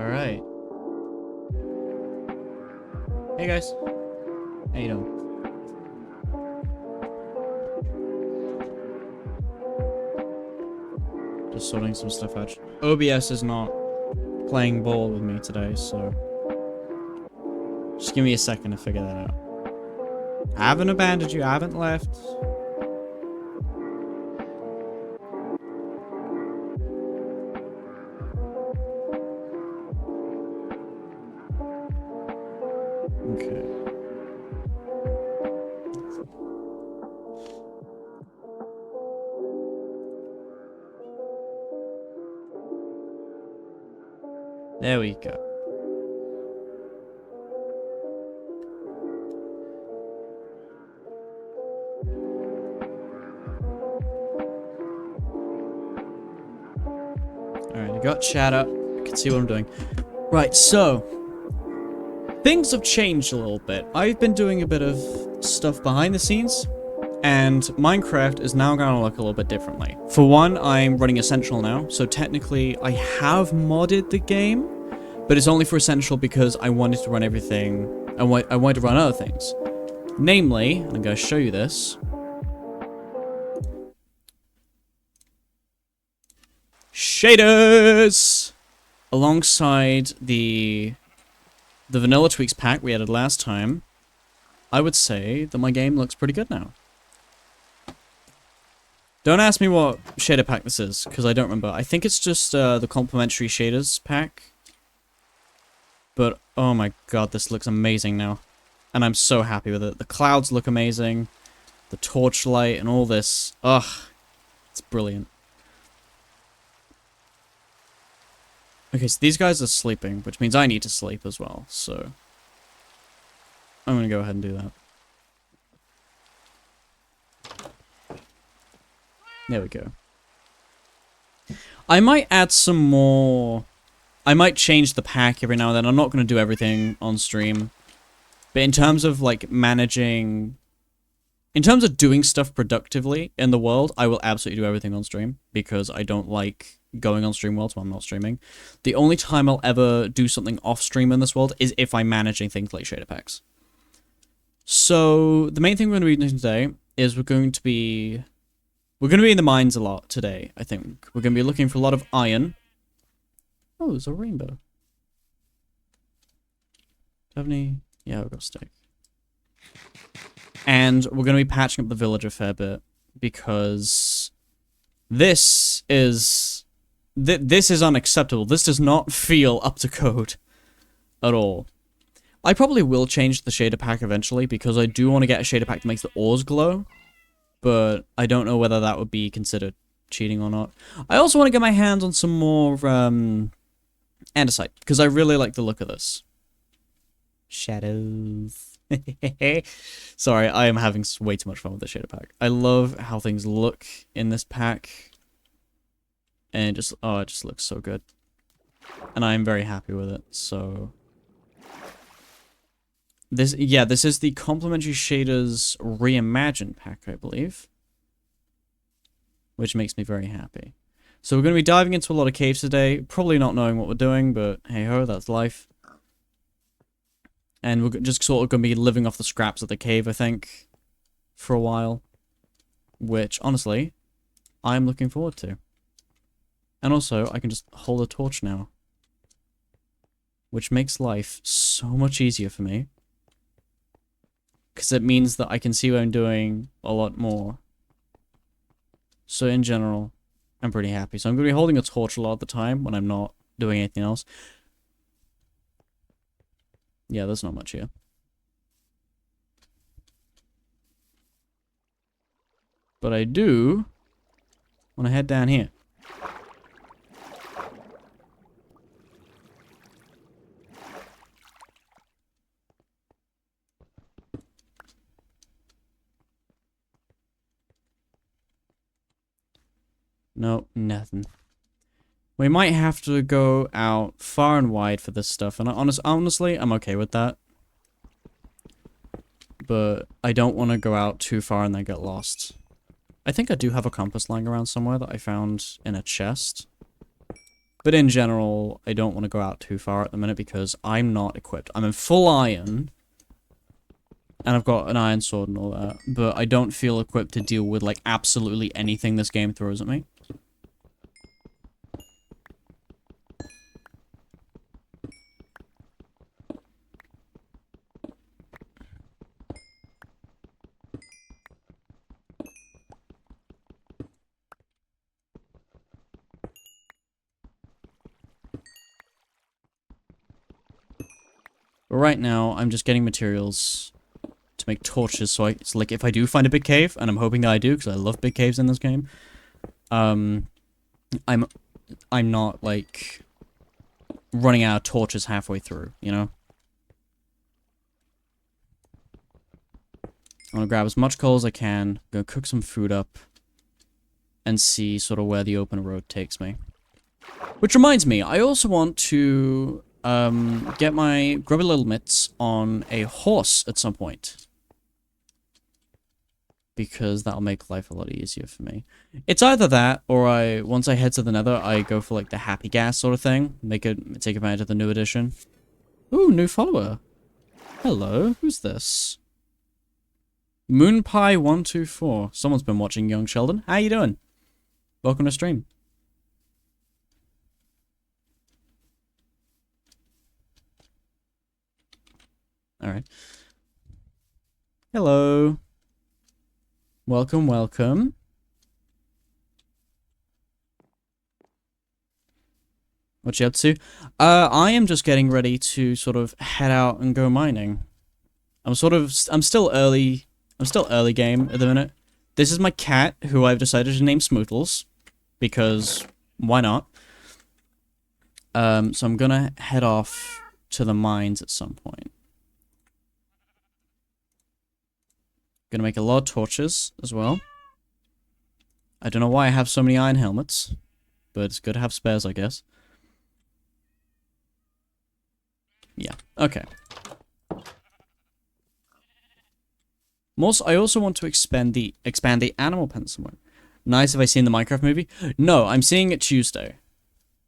Alright. Hey guys. How you doing? Just sorting some stuff out. OBS is not playing ball with me today, so just give me a second to figure that out. I haven't abandoned you, I haven't left. Okay. There we go. Alright, I got chat up. You can see what I'm doing. Right, so things have changed a little bit. I've been doing a bit of stuff behind the scenes, and Minecraft is now going to look a little bit differently. For one, I'm running Essential now, so technically I have modded the game, but it's only for Essential because I wanted to run everything. I wanted to run other things. Namely, and I'm going to show you this. Shaders! Alongside the Vanilla Tweaks pack we added last time, I would say that my game looks pretty good now. Don't ask me what shader pack this is, because I don't remember. I think it's just the complimentary shaders pack. But, oh my god, this looks amazing now. And I'm so happy with it. The clouds look amazing. The torchlight and all this. Ugh. It's brilliant. Okay, so these guys are sleeping, which means I need to sleep as well, so I'm gonna go ahead and do that. There we go. I might add some more. I might change the pack every now and then. I'm not gonna do everything on stream. But in terms of, like, managing... In terms of doing stuff productively in the world, I will absolutely do everything on stream, because I don't like going on stream worlds when I'm not streaming. The only time I'll ever do something off stream in this world is if I'm managing things like shader packs. So the main thing we're going to be doing today is we're going to be in the mines a lot today, I think. We're going to be looking for a lot of iron. Oh, there's a rainbow. Do you have any? Yeah, I've got a steak. And we're going to be patching up the village a fair bit, because this is unacceptable. This does not feel up to code at all. I probably will change the shader pack eventually, because I do want to get a shader pack that makes the ores glow, but I don't know whether that would be considered cheating or not. I also want to get my hands on some more andesite, because I really like the look of this. Shadows. Sorry, I am having way too much fun with the shader pack. I love how things look in this pack. And it just looks so good. And I'm very happy with it, so... This is the Complimentary Shaders Reimagined pack, I believe. Which makes me very happy. So we're going to be diving into a lot of caves today, probably not knowing what we're doing, but hey-ho, that's life. And we're just sort of going to be living off the scraps of the cave, I think, for a while. Which, honestly, I'm looking forward to. And also, I can just hold a torch now. Which makes life so much easier for me. Because it means that I can see what I'm doing a lot more. So in general, I'm pretty happy. So I'm going to be holding a torch a lot of the time when I'm not doing anything else. Yeah, there's not much here. But I do want to head down here. Nope, nothing. We might have to go out far and wide for this stuff, and honestly, I'm okay with that. But I don't want to go out too far and then get lost. I think I do have a compass lying around somewhere that I found in a chest. But in general, I don't want to go out too far at the minute because I'm not equipped. I'm in full iron, and I've got an iron sword and all that, but I don't feel equipped to deal with, like, absolutely anything this game throws at me. But right now, I'm just getting materials to make torches, so it's like, if I do find a big cave, and I'm hoping that I do, because I love big caves in this game, I'm not, like, running out of torches halfway through, you know? I want to grab as much coal as I can, go cook some food up, and see sort of where the open road takes me. Which reminds me, I also want to get my grubby little mitts on a horse at some point. Because that'll make life a lot easier for me. It's either that, or once I head to the nether, I go for like the happy gas sort of thing. Take advantage of the new edition. Ooh, new follower. Hello, who's this? Moonpie124. Someone's been watching Young Sheldon. How you doing? Welcome to stream. Alright. Hello. Welcome, welcome. What you up to? I am just getting ready to sort of head out and go mining. I'm still early game at the minute. This is my cat, who I've decided to name Smootles, because why not? So I'm gonna head off to the mines at some point. Gonna make a lot of torches as well. I don't know why I have so many iron helmets, but it's good to have spares, I guess. Yeah, okay. I also want to expand the animal pen somewhere. Nice, have I seen the Minecraft movie? No, I'm seeing it Tuesday,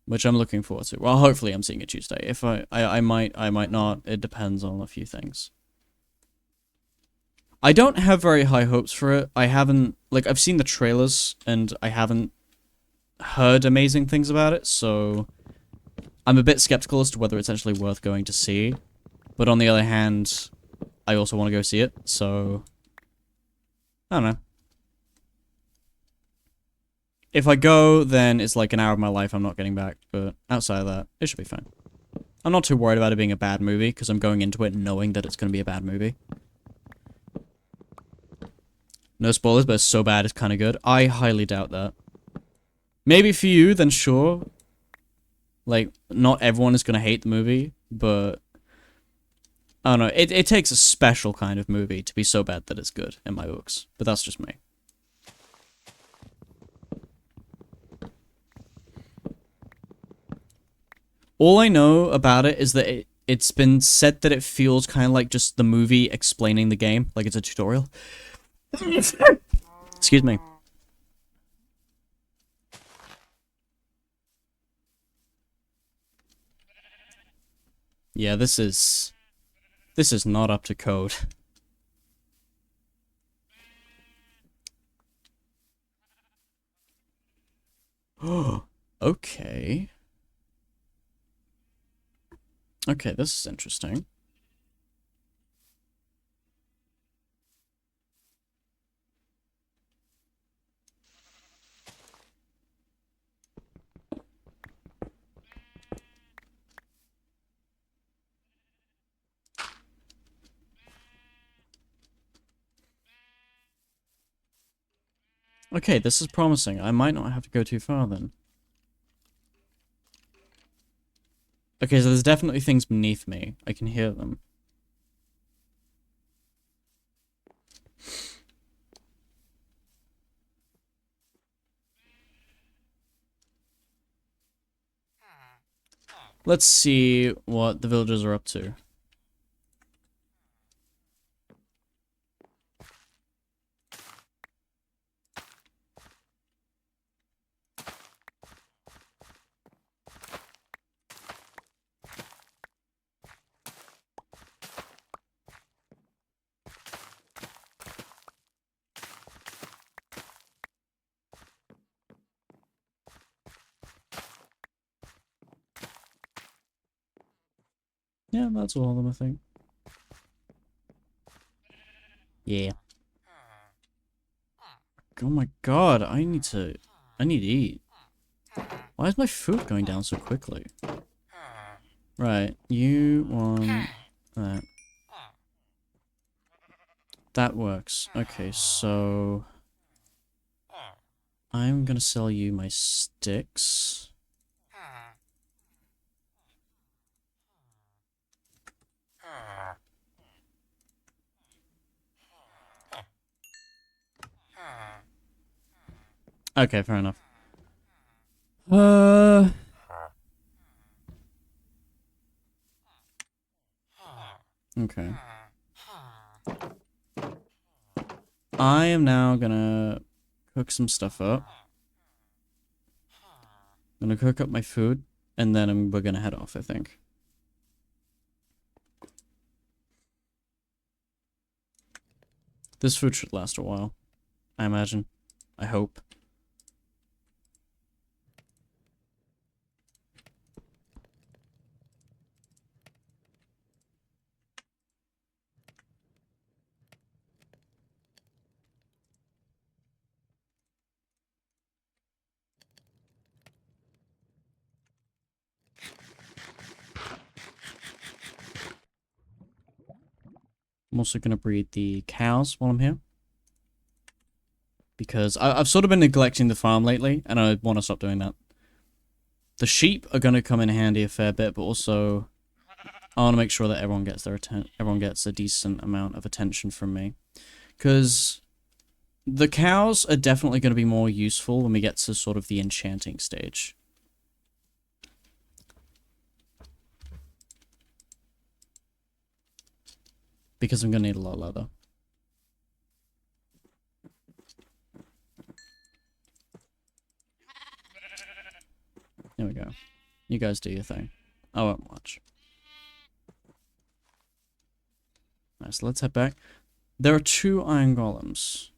which I'm looking forward to. Well, hopefully I'm seeing it Tuesday. If I might not. It depends on a few things. I don't have very high hopes for it. I haven't, like, I've seen the trailers, and I haven't heard amazing things about it, so I'm a bit skeptical as to whether it's actually worth going to see. But on the other hand, I also want to go see it, so I don't know. If I go, then it's like an hour of my life I'm not getting back, but outside of that, it should be fine. I'm not too worried about it being a bad movie, because I'm going into it knowing that it's going to be a bad movie. No spoilers, but it's so bad it's kind of good. I highly doubt that. Maybe for you, then sure. Like, not everyone is going to hate the movie, but I don't know. It takes a special kind of movie to be so bad that it's good, in my books. But that's just me. All I know about it is that it's been said that it feels kind of like just the movie explaining the game, like it's a tutorial. Excuse me. Yeah, this is not up to code. Okay. Okay, this is interesting. Okay, this is promising. I might not have to go too far then. Okay, so there's definitely things beneath me. I can hear them. Let's see what the villagers are up to. Yeah, that's all of them, I think. Yeah. Oh my god, I need to eat. Why is my food going down so quickly? Right, you want that. That works. Okay, so I'm gonna sell you my sticks. Okay, fair enough. Okay. I am now gonna cook some stuff up. I'm gonna cook up my food, and then we're gonna head off, I think. This food should last a while, I imagine. I hope. I'm also gonna breed the cows while I'm here. Because I've sort of been neglecting the farm lately, and I want to stop doing that. The sheep are gonna come in handy a fair bit, but also I want to make sure that everyone gets a decent amount of attention from me. Because the cows are definitely going to be more useful when we get to sort of the enchanting stage. Because I'm going to need a lot of leather. There we go. You guys do your thing. I won't watch. Nice, let's head back. There are 2 iron golems.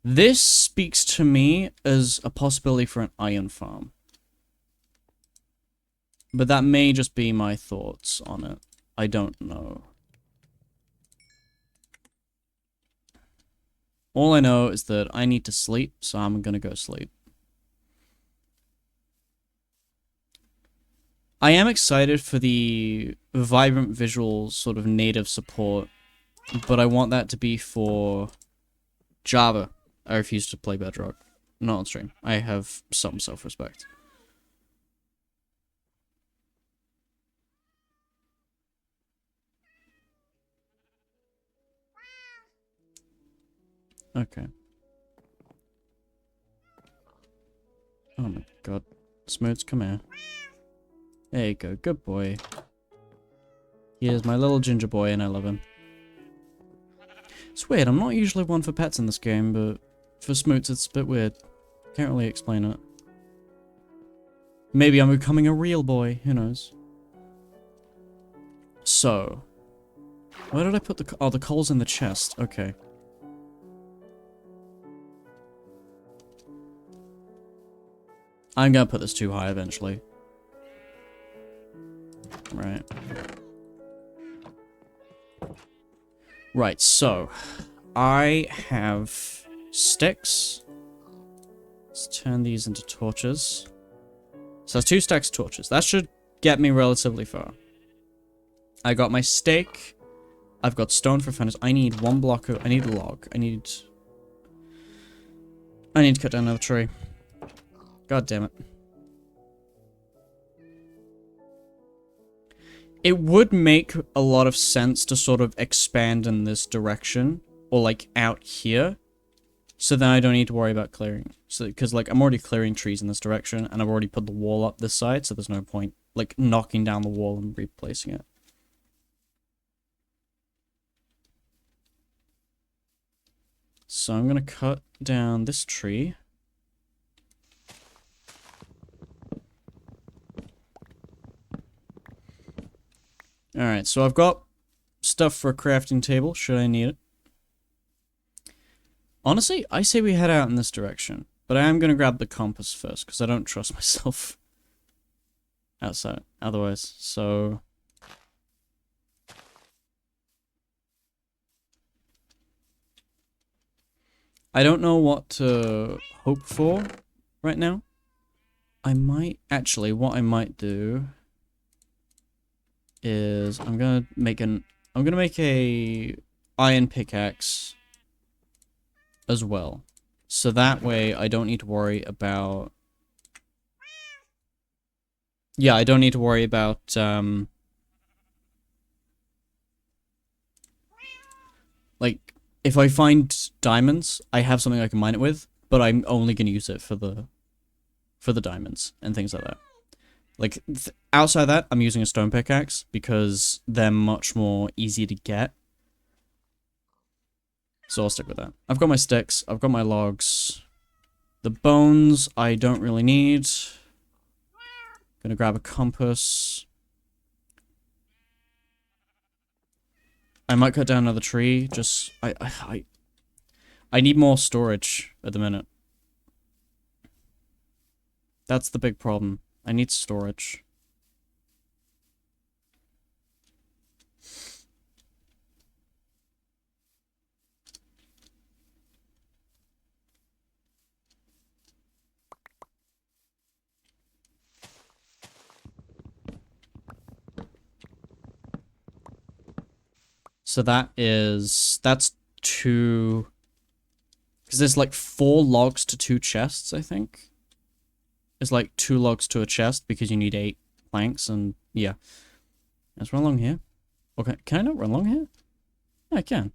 This speaks to me as a possibility for an iron farm. But that may just be my thoughts on it. I don't know. All I know is that I need to sleep, so I'm gonna go sleep. I am excited for the vibrant visual sort of native support, but I want that to be for Java. I refuse to play Bedrock. Not on stream. I have some self-respect. Okay. Oh my god. Smoots, come here. There you go. Good boy. He is my little ginger boy and I love him. It's weird. I'm not usually one for pets in this game, but for Smoots it's a bit weird. Can't really explain it. Maybe I'm becoming a real boy. Who knows? So. Where did I put the... Oh, the coal's in the chest. Okay. I'm gonna put this too high eventually. Right. Right, so. I have sticks. Let's turn these into torches. So that's 2 stacks of torches. That should get me relatively far. I got my stake. I've got stone for furnace. I need 1 block of... I need a log. I need to cut down another tree. God damn it. It would make a lot of sense to sort of expand in this direction. Or, like, out here. So then I don't need to worry about clearing. So, because, like, I'm already clearing trees in this direction. And I've already put the wall up this side. So there's no point, like, knocking down the wall and replacing it. So I'm going to cut down this tree. Alright, so I've got stuff for a crafting table, should I need it. Honestly, I say we head out in this direction. But I am going to grab the compass first, because I don't trust myself outside otherwise. So, I don't know what to hope for right now. I might, actually, what I might do is I'm gonna make a iron pickaxe as well. So that way I don't need to worry about, yeah, I don't need to worry about, like, if I find diamonds, I have something I can mine it with, but I'm only gonna use it for the diamonds and things like that. Like, outside that, I'm using a stone pickaxe because they're much more easy to get. So I'll stick with that. I've got my sticks, I've got my logs. The bones I don't really need. Gonna grab a compass. I might cut down another tree, just I need more storage at the minute. That's the big problem. I need storage. So that's two, because there's like 4 logs to 2 chests, I think. It's like 2 logs to a chest because you need 8 planks, and yeah. Let's run along here. Okay, can I not run along here? Yeah, I can.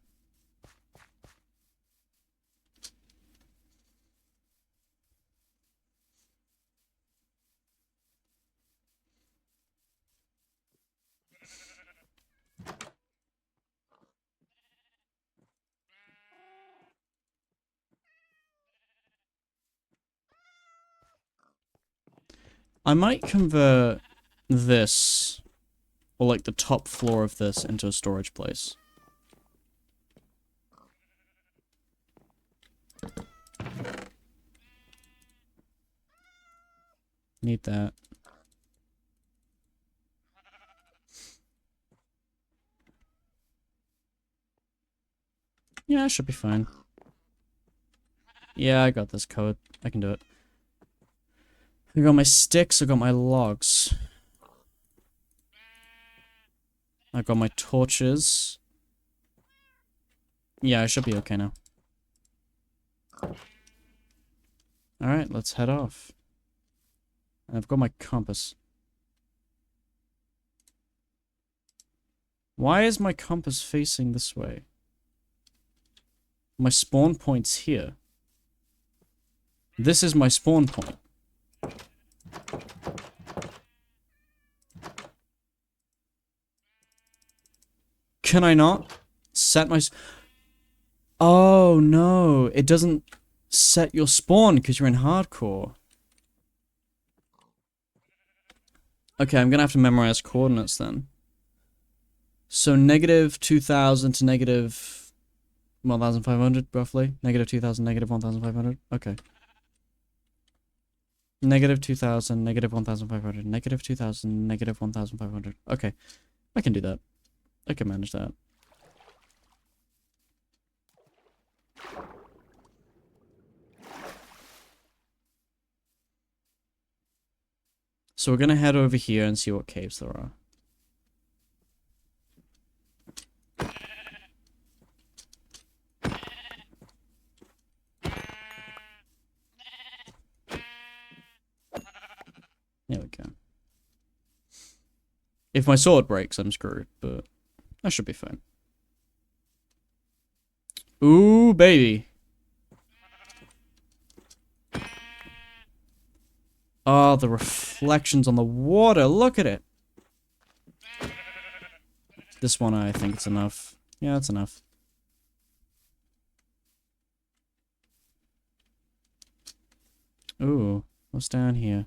I might convert this, or like the top floor of this, into a storage place. Need that. Yeah, I should be fine. Yeah, I got this code. I can do it. I got my sticks, I got my logs. I got my torches. Yeah, I should be okay now. Alright, let's head off. I've got my compass. Why is my compass facing this way? My spawn point's here. This is my spawn point. Can I not set my... Oh, no. It doesn't set your spawn because you're in hardcore. Okay, I'm gonna have to memorize coordinates then. So negative 2,000 to negative 1,500, roughly. Negative 2,000, negative 1,500. Okay. Negative 2,000, negative 1,500, negative 2,000, negative 1,500. Okay. I can do that. I can manage that. So we're gonna head over here and see what caves there are. There we go. If my sword breaks, I'm screwed, but I should be fine. Ooh, baby. Oh, the reflections on the water. Look at it. This one, I think it's enough. Yeah, it's enough. Ooh, what's down here?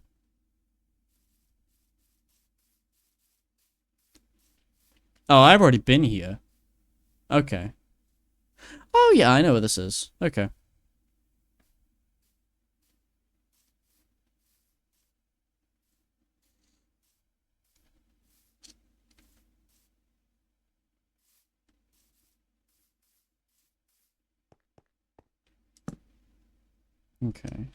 Oh, I've already been here. Okay. Oh, yeah, I know where this is. Okay. Okay.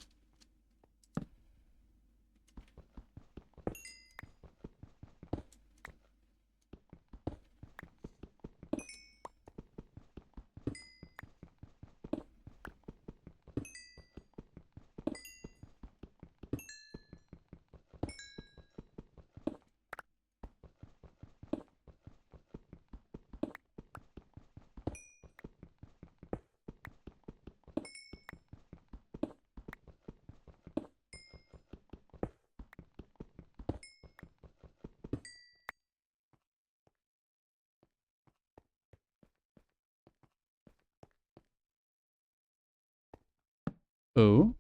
Oh.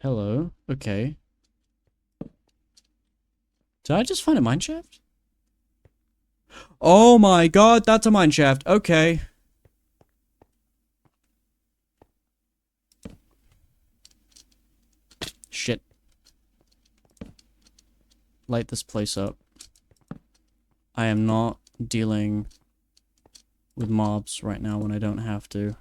Hello. Okay. Did I just find a mineshaft? Oh my god, that's a mineshaft. Okay. Shit. Light this place up. I am not dealing with mobs right now when I don't have to.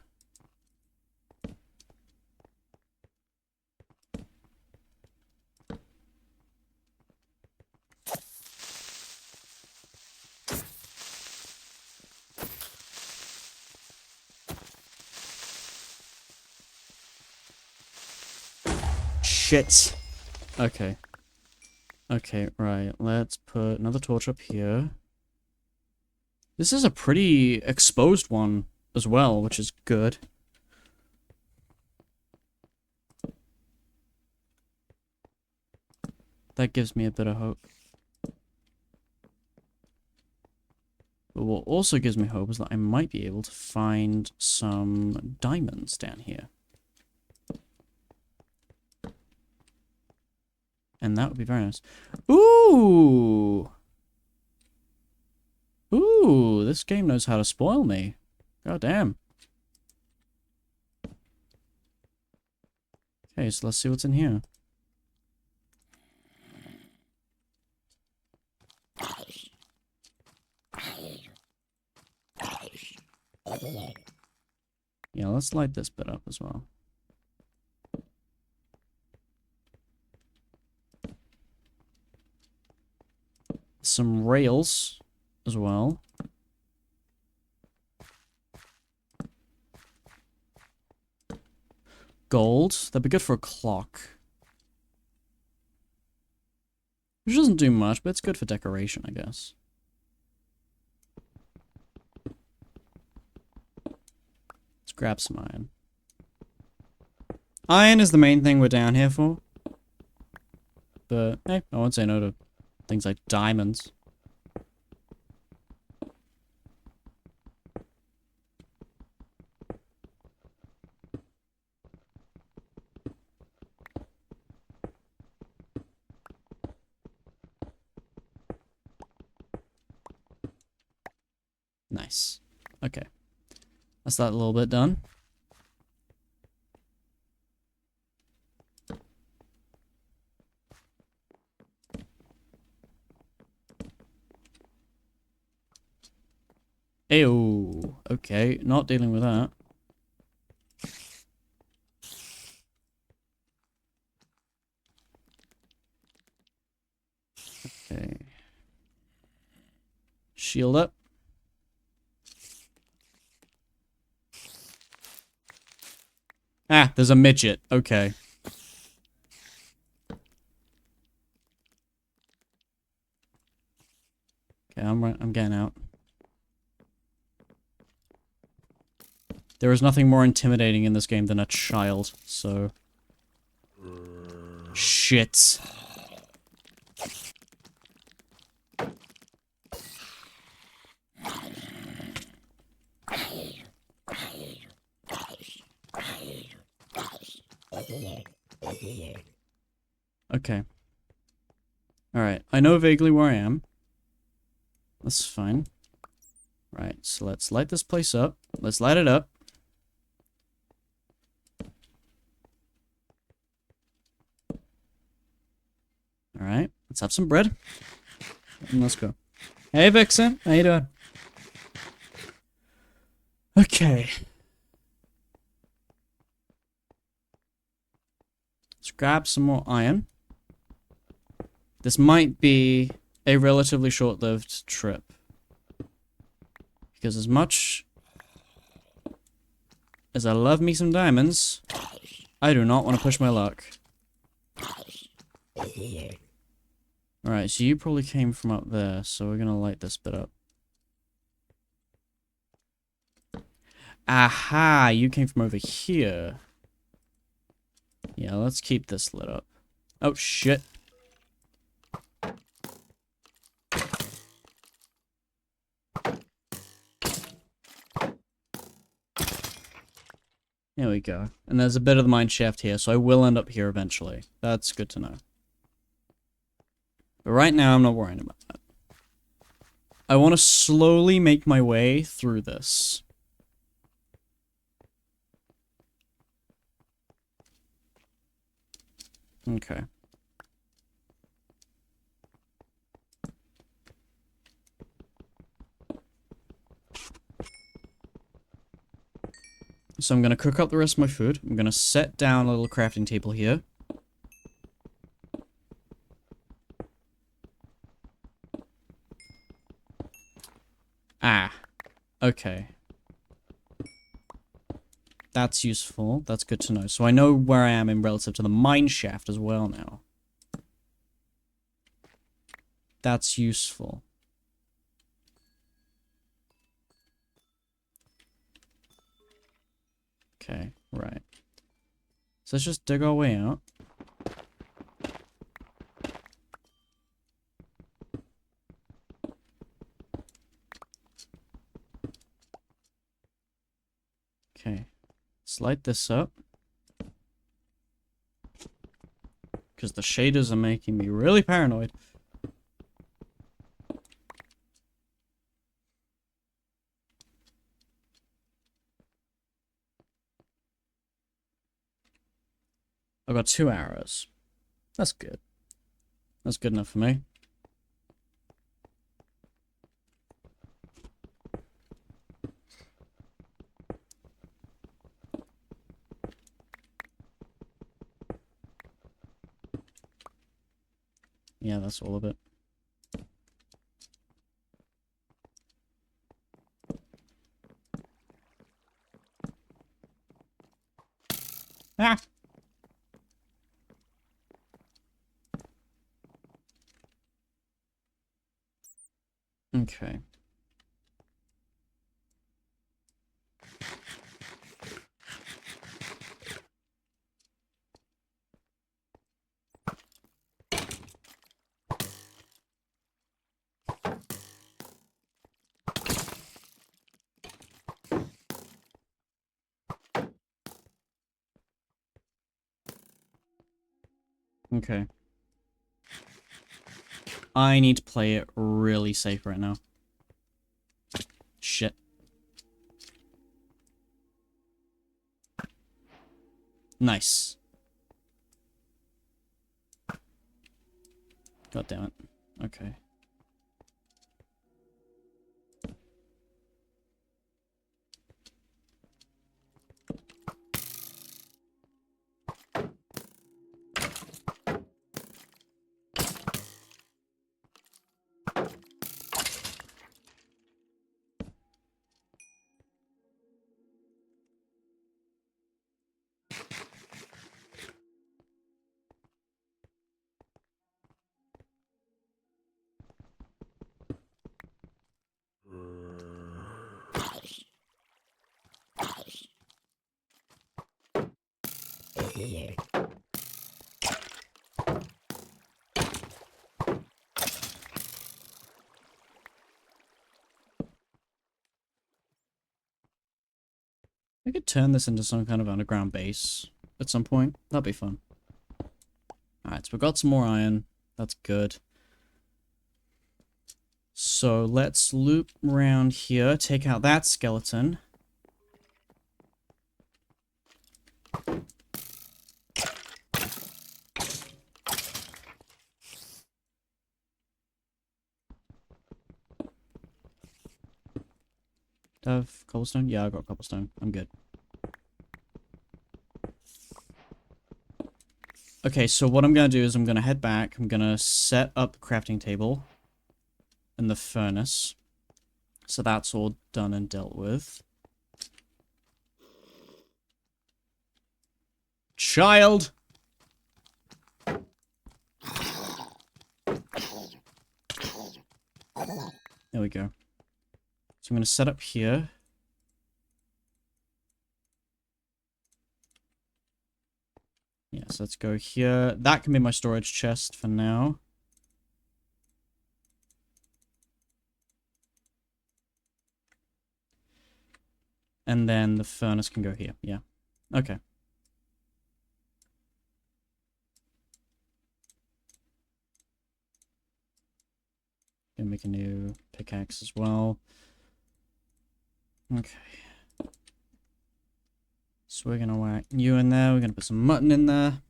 Shit. Okay. Okay, right. Let's put another torch up here. This is a pretty exposed one as well, which is good. That gives me a bit of hope. But what also gives me hope is that I might be able to find some diamonds down here. And that would be very nice. Ooh! Ooh, this game knows how to spoil me. God damn. Okay, so let's see what's in here. Yeah, let's light this bit up as well. Some rails as well. Gold. That'd be good for a clock. Which doesn't do much, but it's good for decoration, I guess. Let's grab some iron. Iron is the main thing we're down here for. But, hey, I won't say no to things like diamonds. Nice. Okay. That's that little bit done. Ew. Okay, not dealing with that. Okay. Shield up. Ah, there's a midget. Okay. Okay, I'm getting out. There is nothing more intimidating in this game than a child, so... Shit. Okay. Alright, I know vaguely where I am. That's fine. Right, so let's light this place up. Let's light it up. Alright, let's have some bread. And let's go. Hey, Vixen. How you doing? Okay. Let's grab some more iron. This might be a relatively short-lived trip. Because as much as I love me some diamonds, I do not want to push my luck. Alright, so you probably came from up there, so we're gonna light this bit up. Aha! You came from over here. Yeah, let's keep this lit up. Oh, shit. There we go. And there's a bit of the mine shaft here, so I will end up here eventually. That's good to know. But right now, I'm not worrying about that. I want to slowly make my way through this. Okay. So I'm going to cook up the rest of my food. I'm going to set down a little crafting table here. Ah. Okay. That's useful. That's good to know. So I know where I am in relative to the mine shaft as well now. That's useful. Okay, right. So let's just dig our way out. Okay. Let's light this up. Because the shaders are making me really paranoid. I've got 2 arrows. That's good. That's good enough for me. Yeah, that's all of it. Ah! Okay. Okay. I need to play it really safe right now. Shit. Nice. God damn it. Okay. I could turn this into some kind of underground base at some point. That'd be fun. Alright, so we've got some more iron. That's good. So let's loop around here, take out that skeleton. Do I have cobblestone? Yeah, I got cobblestone. I'm good. Okay, so what I'm gonna do is I'm gonna head back. I'm gonna set up the crafting table and the furnace. So that's all done and dealt with. Child! There we go. So I'm gonna set up here. Yeah, so let's go here. That can be my storage chest for now. And then the furnace can go here. Yeah. Okay. Gonna make a new pickaxe as well. Okay. So we're gonna whack you in there. We're gonna put some mutton in there.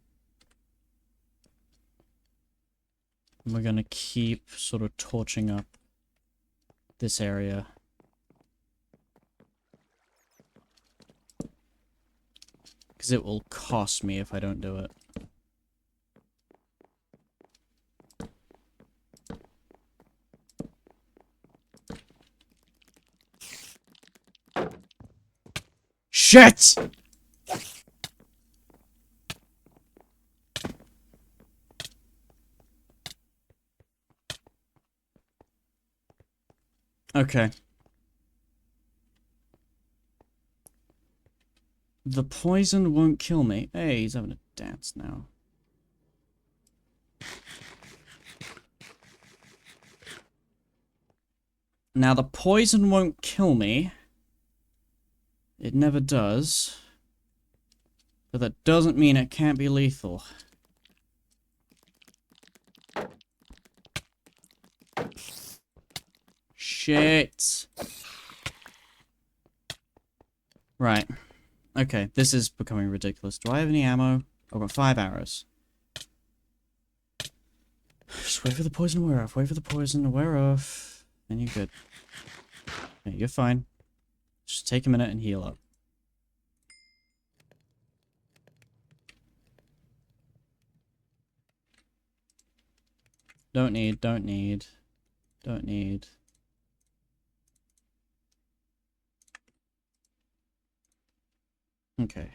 And we're gonna keep sort of torching up this area. Because it will cost me if I don't do it. Shit! Okay. The poison won't kill me. Hey, he's having a dance now. Now, the poison won't kill me. It never does. But that doesn't mean it can't be lethal. Shit. Right. Okay, this is becoming ridiculous. Do I have any ammo? I've got 5 arrows. Just wait for the poison to wear off. Wait for the poison to wear off. And you're good. Yeah, you're fine. Just take a minute and heal up. Don't need, don't need. Don't need. Okay.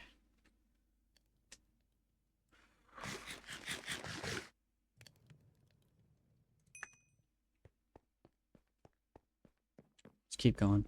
Let's keep going.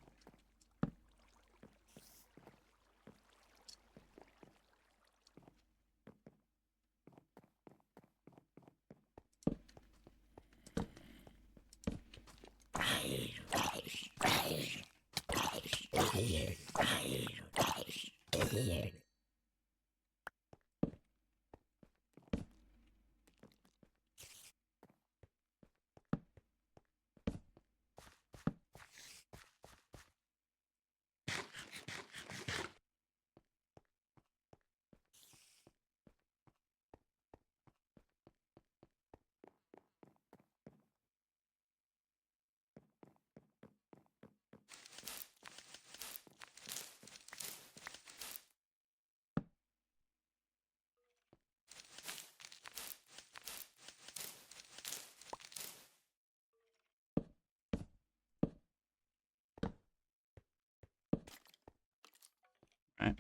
Right.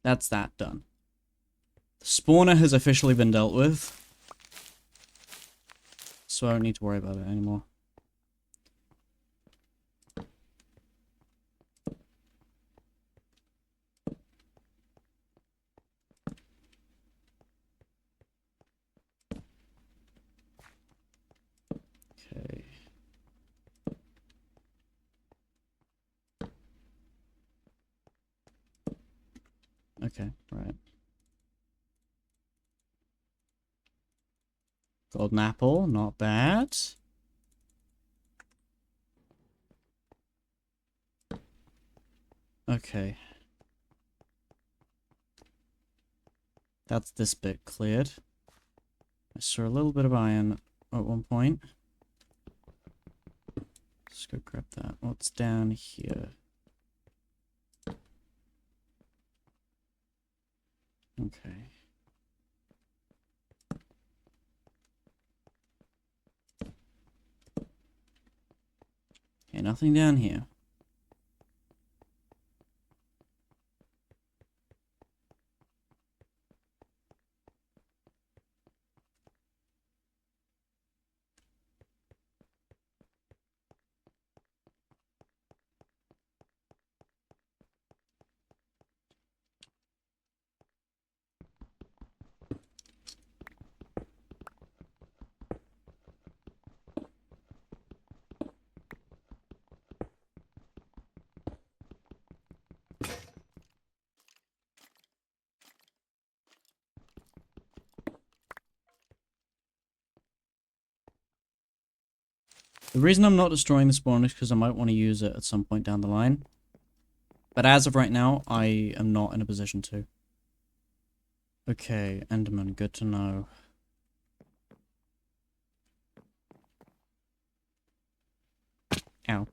That's that done. The spawner has officially been dealt with. So I don't need to worry about it anymore. Okay. Okay, right. Golden apple, not bad. Okay. That's this bit cleared. I saw a little bit of iron at one point. Let's go grab that. What's down here? Okay. nothing down here. The reason I'm not destroying the spawn is because I might want to use it at some point down the line. But as of right now, I am not in a position to. Okay, Enderman, good to know. Ow.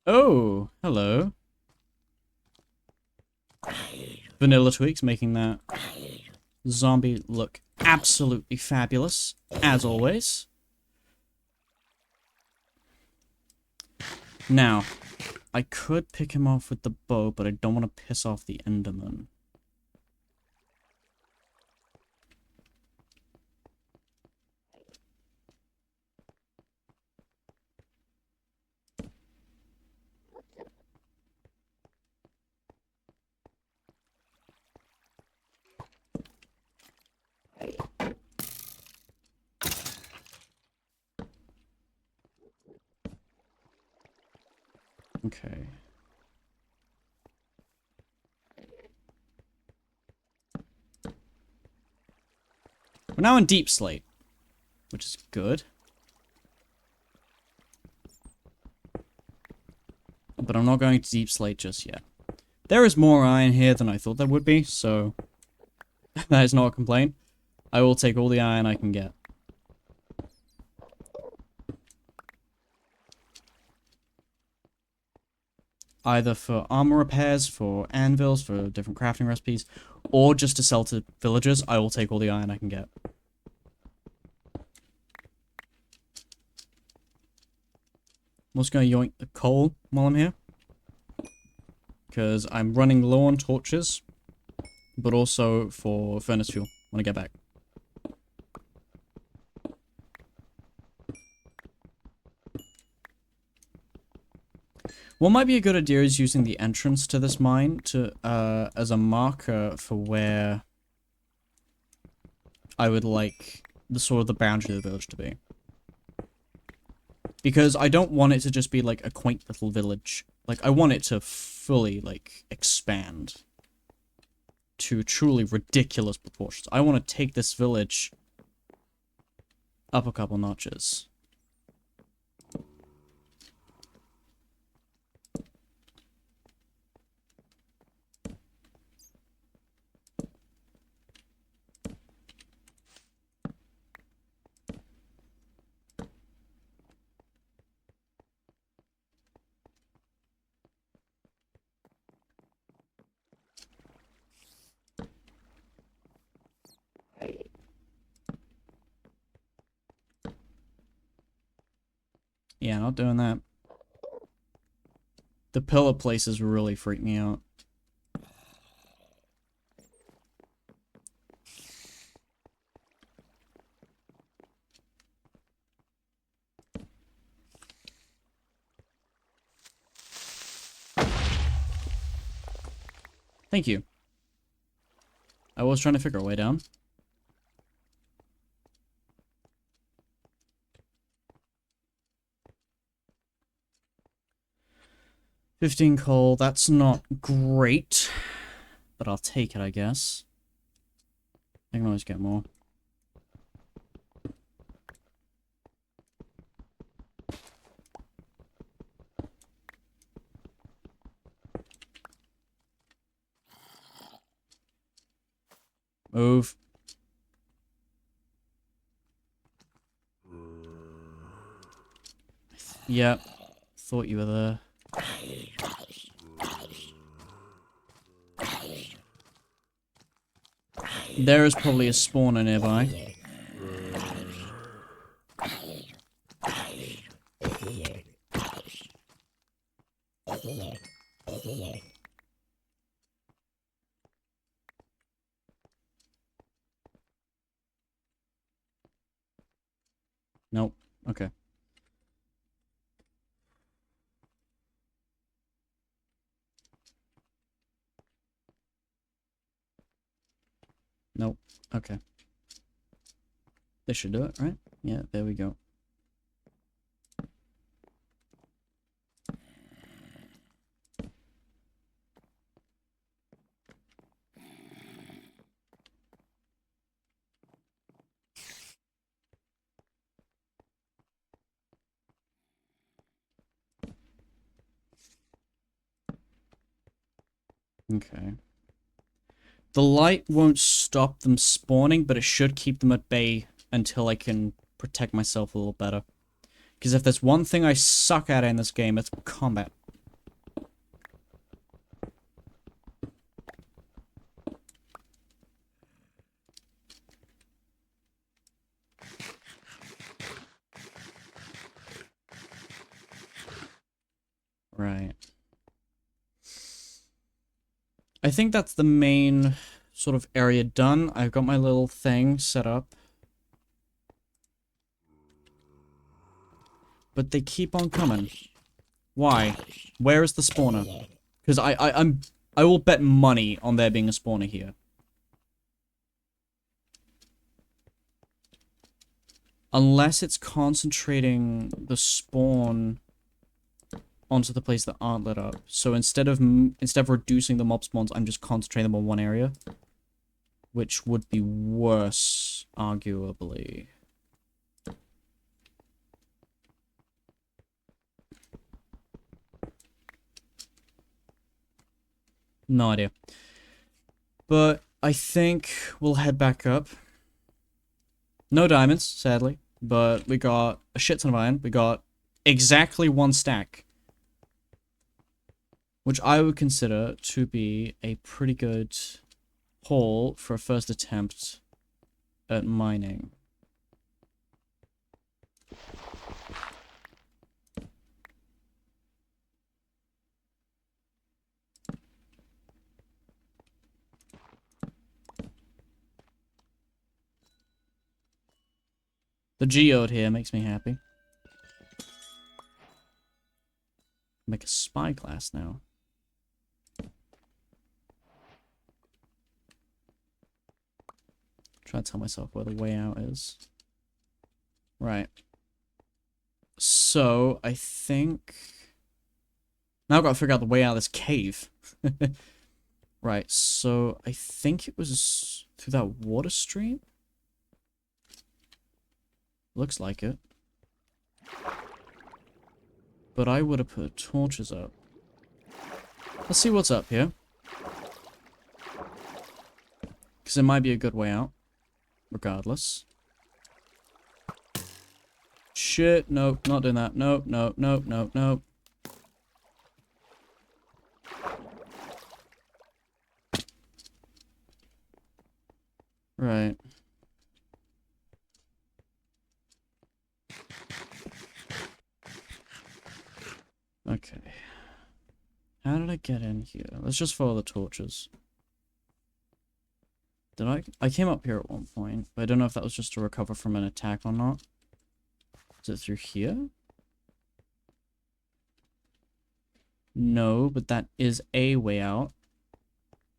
Oh, hello. Vanilla Tweaks making that zombie look absolutely fabulous, as always. Now, I could pick him off with the bow, but I don't want to piss off the Enderman. Okay. We're now in Deep Slate, which is good. But I'm not going to Deep Slate just yet. There is more iron here than I thought there would be, so that is not a complaint. I will take all the iron I can get. Either for armor repairs, for anvils, for different crafting recipes, or just to sell to villagers, I will take all the iron I can get. I'm also going to yoink the coal while I'm here. Because I'm running low on torches, but also for furnace fuel when I get back. What might be a good idea is using the entrance to this mine to as a marker for where I would like the sort of the boundary of the village to be. Because I don't want it to just be like a quaint little village. Like, I want it to fully, like, expand to truly ridiculous proportions. I want to take this village up a couple notches. Yeah, not doing that. The pillar places really freak me out. Thank you. I was trying to figure a way down. $15 coal, that's not great. but I'll take it, I guess. I can always get more. Move. Yep. Thought you were there. There is probably a spawner nearby. Nope. Okay. Nope. Okay. This should do it, right? Yeah, there we go. Okay. The light won't stop them spawning, but it should keep them at bay until I can protect myself a little better. Because if there's one thing I suck at in this game, it's combat. Right. I think that's the main sort of area done. I've got my little thing set up. But they keep on coming. Why? Where is the spawner? Because I will bet money on there being a spawner here. Unless it's concentrating the spawn onto the places that aren't lit up. So instead of reducing the mob spawns, I'm just concentrating them on one area. Which would be worse, arguably. No idea. But I think we'll head back up. No diamonds, sadly. But we got a shit ton of iron. We got exactly one stack. Which I would consider to be a pretty good haul for a first attempt at mining. The geode here makes me happy. Make a spyglass now. Try to tell myself where the way out is. Right. So, I think... Now I've got to figure out the way out of this cave. Right, so I think it was through that water stream? Looks like it. But I would have put torches up. Let's see what's up here. Because it might be a good way out. Regardless. Shit, nope, not doing that. Nope, nope, nope, nope, nope. Right. Okay. How did I get in here? Let's just follow the torches. Did I came up here at one point, but I don't know if that was just to recover from an attack or not. Is it through here? No, but that is a way out.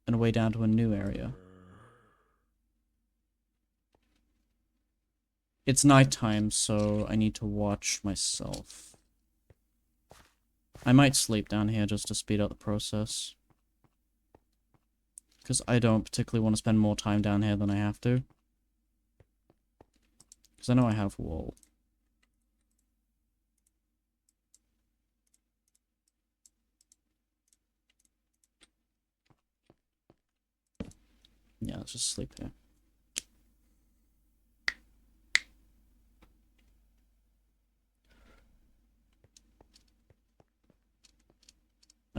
And a way down to a new area. It's nighttime, so I need to watch myself. I might sleep down here just to speed up the process. Because I don't particularly want to spend more time down here than I have to. Because I know I have wool. Yeah, let's just sleep here.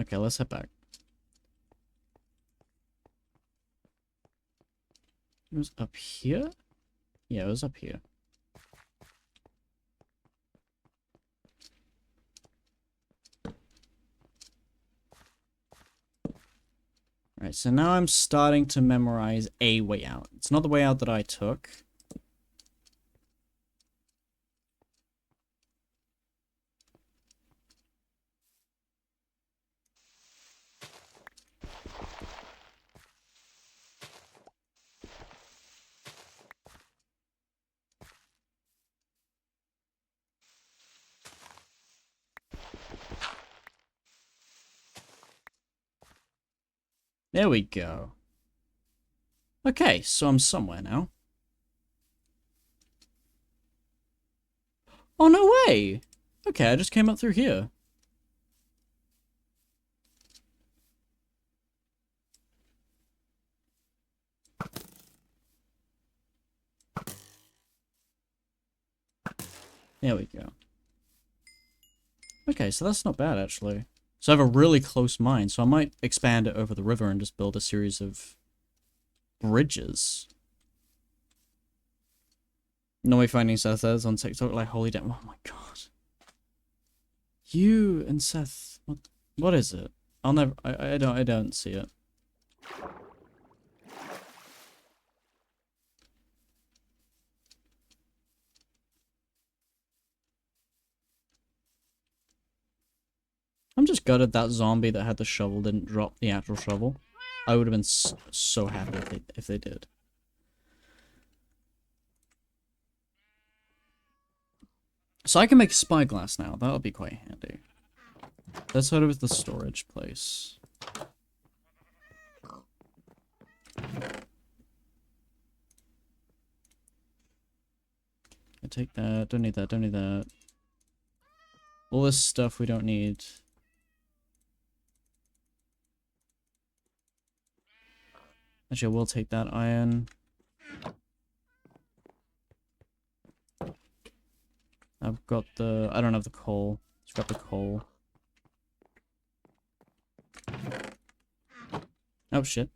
Okay, let's head back. It was up here? Yeah, it was up here. Alright, so now I'm starting to memorize a way out. It's not the way out that I took. There we go. Okay, so I'm somewhere now. Oh, no way! Okay, I just came up through here. There we go. Okay, so that's not bad, actually. So I have a really close mine, so I might expand it over the river and just build a series of bridges. No way finding Seth is on TikTok, like, holy damn. Oh my god. You and Seth, what is it? I'll never, I don't see it. I'm just gutted that zombie that had the shovel didn't drop the actual shovel. I would have been so happy if they did. So I can make spyglass now. That'll be quite handy. Let's head over to the storage place. I take that. Don't need that. Don't need that. All this stuff we don't need. Actually, I will take that iron. I've got the... I don't have the coal. Let's grab the coal. Oh, shit.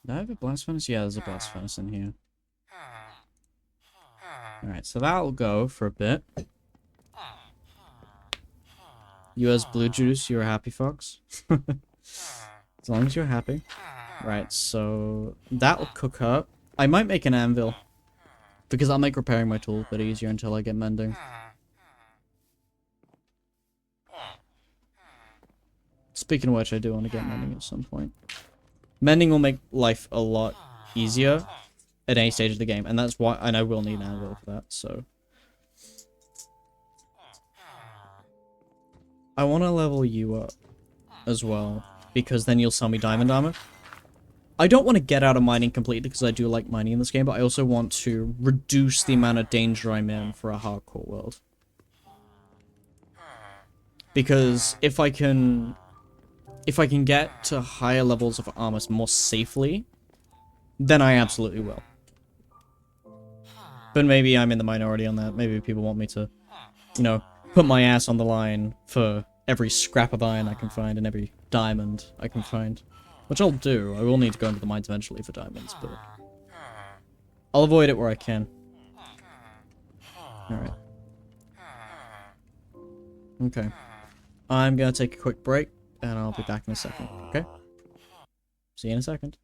Do I have a blast furnace? Yeah, there's a blast furnace in here. Alright, so that'll go for a bit. You as Blue Juice, you're a happy fox? As long as you're happy. Right, so that'll cook up. I might make an anvil. Because I'll make repairing my tool a bit easier until I get mending. Speaking of which, I do want to get mending at some point. Mending will make life a lot easier at any stage of the game, and that's why, and I will need an anvil for that, so. I want to level you up as well, because then you'll sell me diamond armor. I don't want to get out of mining completely, because I do like mining in this game, but I also want to reduce the amount of danger I'm in for a hardcore world. Because if I can get to higher levels of armor more safely, then I absolutely will. But maybe I'm in the minority on that. Maybe people want me to, you know, put my ass on the line for every scrap of iron I can find and every diamond I can find. Which I'll do. I will need to go into the mines eventually for diamonds, but I'll avoid it where I can. Alright. Okay. I'm gonna take a quick break, and I'll be back in a second, okay? See you in a second.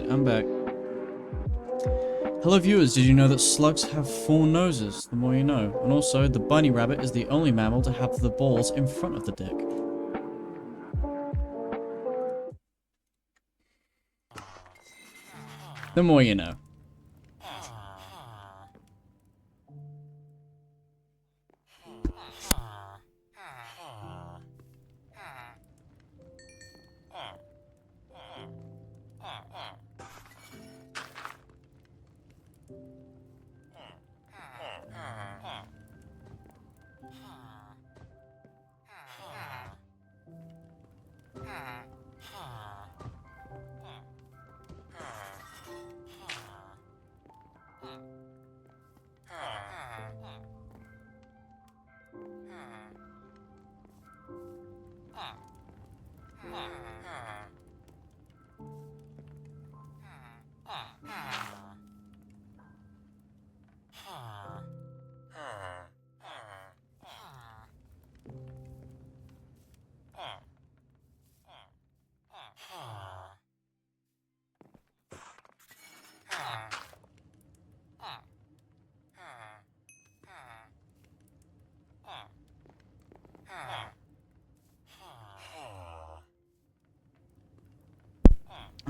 Alright, I'm back. Hello viewers, did you know that slugs have 4 noses? The more you know. And also, the bunny rabbit is the only mammal to have the balls in front of the dick. The more you know.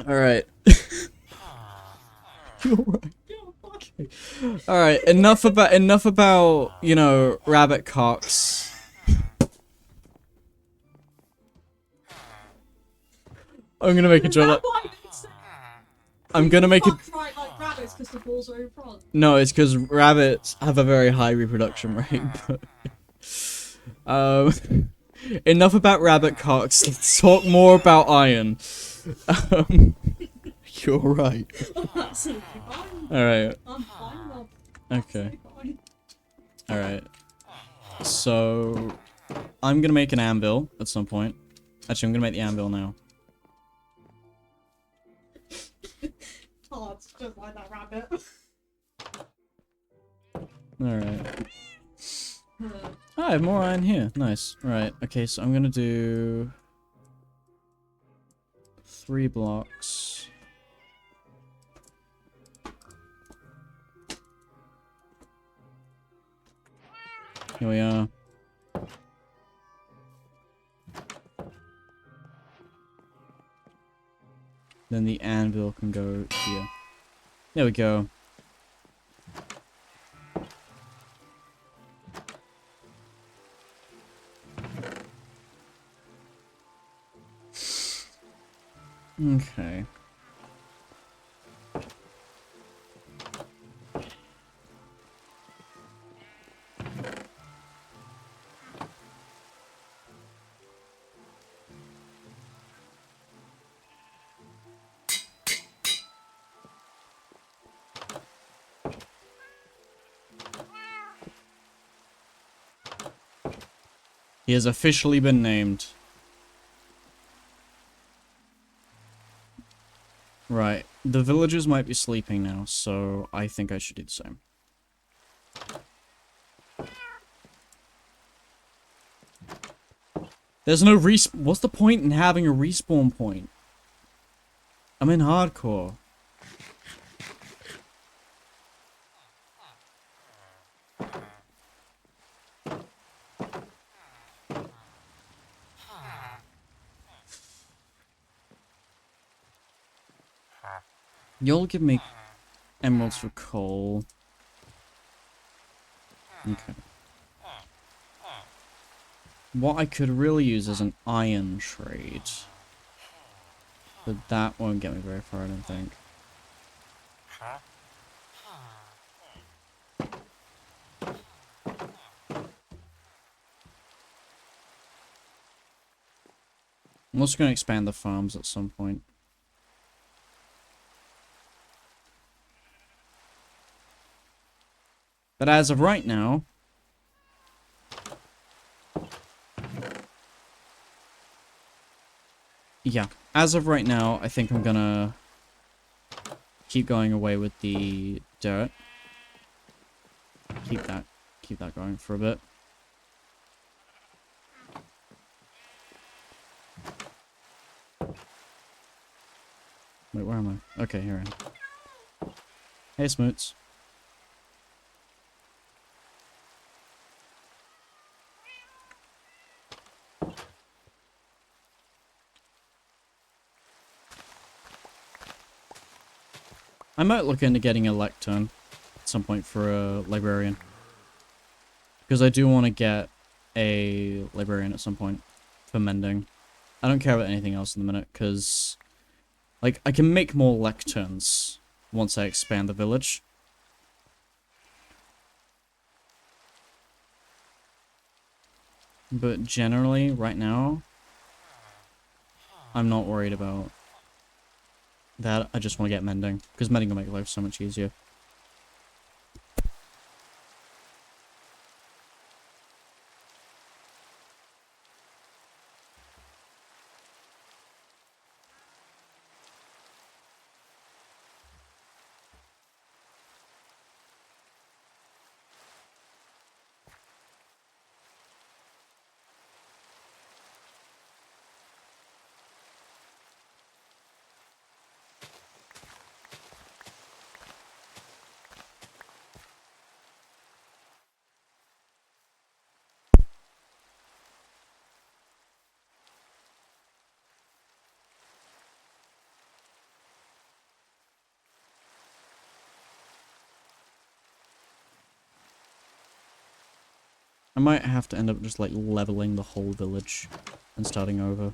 Alright. You're right. Okay. Alright, enough about, you know, rabbit cocks. I'm gonna make a joke. I'm gonna make it. Right, like rabbits, because the balls are in front. No, it's because rabbits have a very high reproduction rate. But, enough about rabbit cocks. Let's talk more about iron. You're right. Absolutely fine. Alright. I'm fine, love. Okay. Fine. Alright. So, I'm gonna make an anvil at some point. Actually, I'm gonna make the anvil now. Oh, it's just like that rabbit. Alright. Oh, I have more iron here. Nice. Right. Okay, so I'm gonna do 3 blocks. Here we are. Then the anvil can go here. There we go. Okay. He has officially been named. Right. The villagers might be sleeping now, so I think I should do the same. There's no what's the point in having a respawn point? I'm in hardcore. You'll give me emeralds for coal. Okay. What I could really use is an iron trade. But that won't get me very far, I don't think. I'm also going to expand the farms at some point. But as of right now... Yeah, as of right now, I think I'm gonna keep going away with the dirt. Keep that going for a bit. Wait, where am I? Okay, here I am. Hey, Smoots. I might look into getting a lectern at some point for a librarian. Because I do want to get a librarian at some point for mending. I don't care about anything else in the minute, because, like, I can make more lecterns once I expand the village. But generally, right now, I'm not worried about that. I just want to get mending, because mending will make life so much easier. I might have to end up just, like, leveling the whole village and starting over.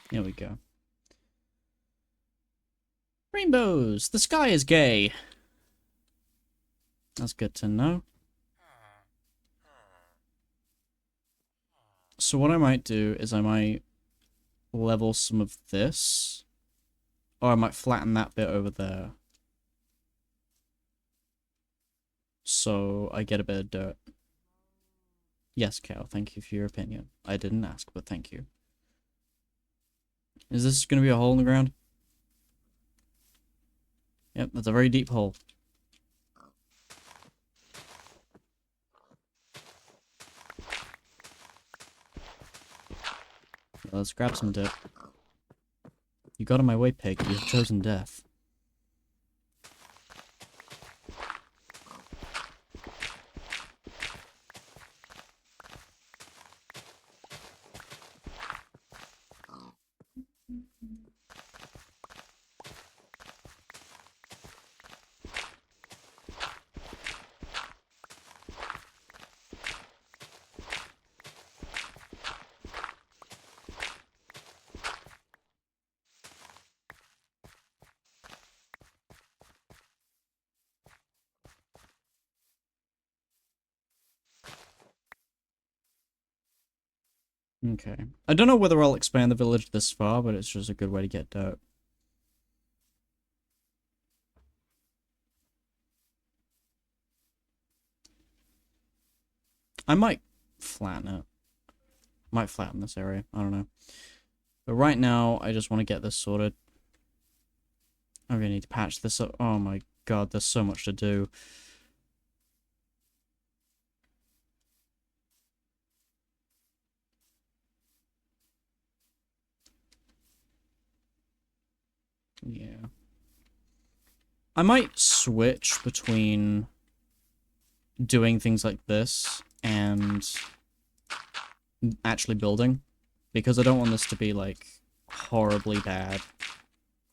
Here we go. Rainbows! The sky is gay! That's good to know. So what I might do is I might level some of this. Or I might flatten that bit over there. So I get a bit of dirt. Yes, Cal, thank you for your opinion. I didn't ask, but thank you. Is this going to be a hole in the ground? Yep, that's a very deep hole. Let's grab some dirt. You got in my way, pig. You've chosen death. Okay. I don't know whether I'll expand the village this far, but it's just a good way to get dirt. I might flatten it. Might flatten this area. I don't know. But right now, I just want to get this sorted. I'm gonna need to patch this up. Oh my god, there's so much to do. Yeah. I might switch between doing things like this and actually building, because I don't want this to be, like, horribly bad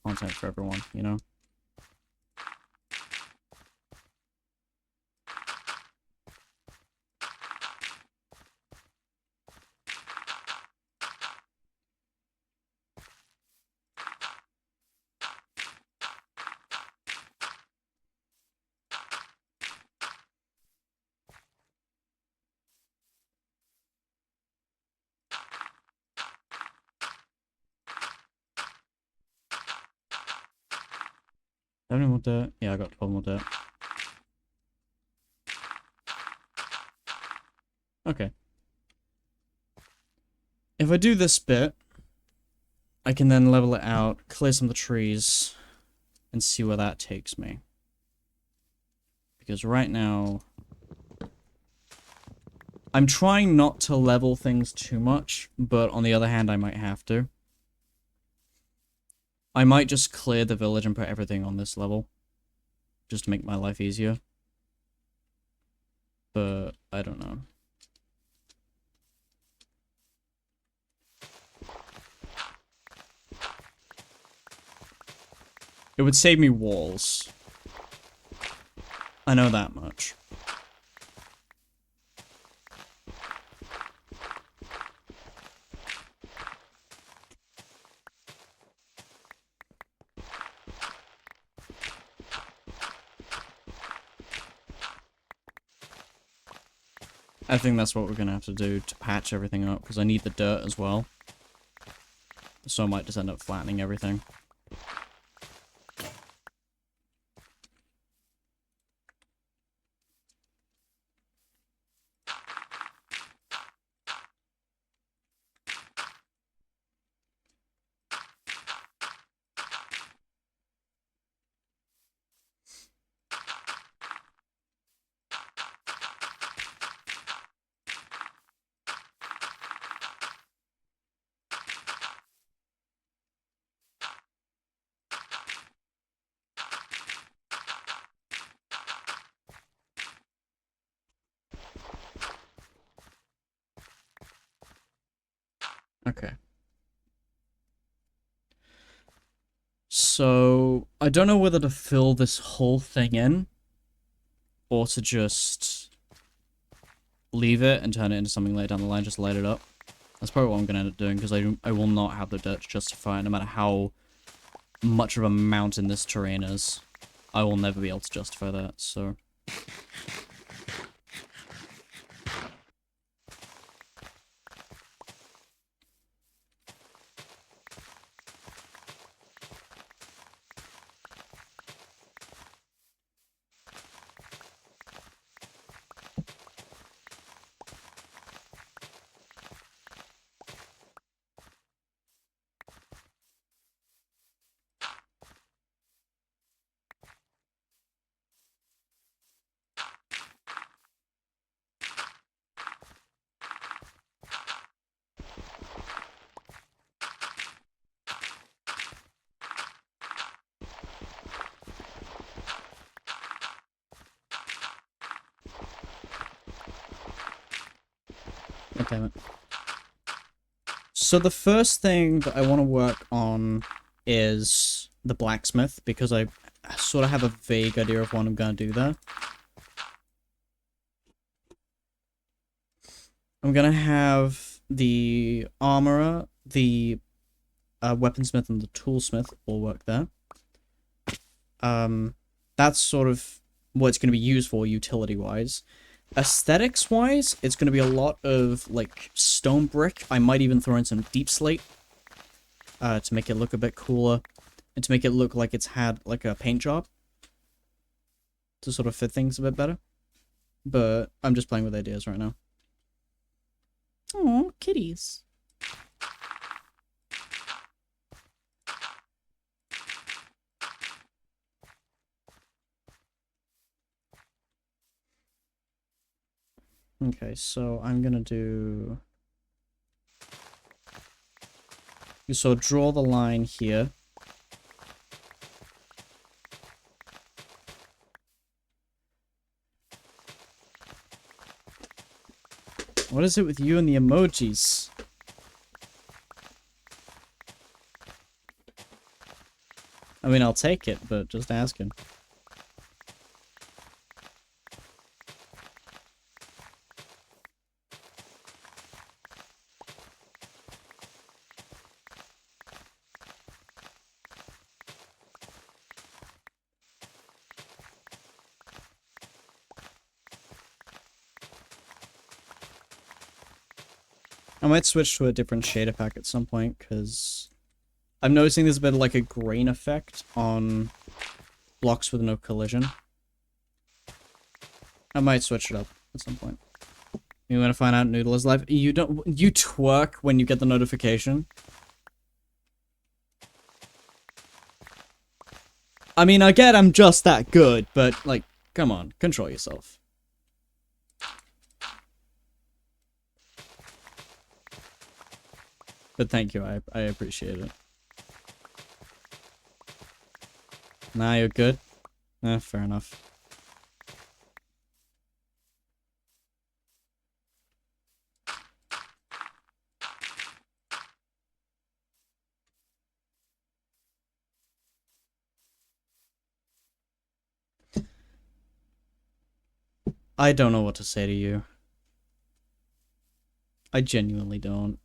content for everyone, you know? Have any more dirt? Yeah, I got 12 more dirt. Okay. If I do this bit, I can then level it out, clear some of the trees, and see where that takes me. Because right now, I'm trying not to level things too much, but on the other hand, I might have to. I might just clear the village and put everything on this level, just to make my life easier. But I don't know. It would save me walls. I know that much. I think that's what we're gonna have to do to patch everything up, because I need the dirt as well. So I might just end up flattening everything. Okay. So, I don't know whether to fill this whole thing in, or to just leave it and turn it into something later down the line, just light it up. That's probably what I'm going to end up doing, because I will not have the dirt to justify it, no matter how much of a mountain this terrain is. I will never be able to justify that, so... God damn it. So the first thing that I want to work on is the blacksmith, because I sort of have a vague idea of what I'm going to do there. I'm going to have the armorer, the weaponsmith, and the toolsmith all work there. That's sort of what it's going to be used for utility-wise. Aesthetics-wise, it's going to be a lot of, like, stone brick. I might even throw in some deep slate to make it look a bit cooler, and to make it look like it's had, like, a paint job to sort of fit things a bit better. But I'm just playing with ideas right now. Aw, kitties. Okay, so I'm gonna do... So draw the line here. What is it with you and the emojis? I mean, I'll take it, but just asking. I might switch to a different shader pack at some point, because I'm noticing there's a bit of like a grain effect on blocks with no collision. I might switch it up at some point. You want to find out Noodle is live? You don't. You twerk when you get the notification. I mean, I get I'm just that good, but like, come on, control yourself. But thank you, I appreciate it. Nah, you're good. Fair enough. I don't know what to say to you. I genuinely don't.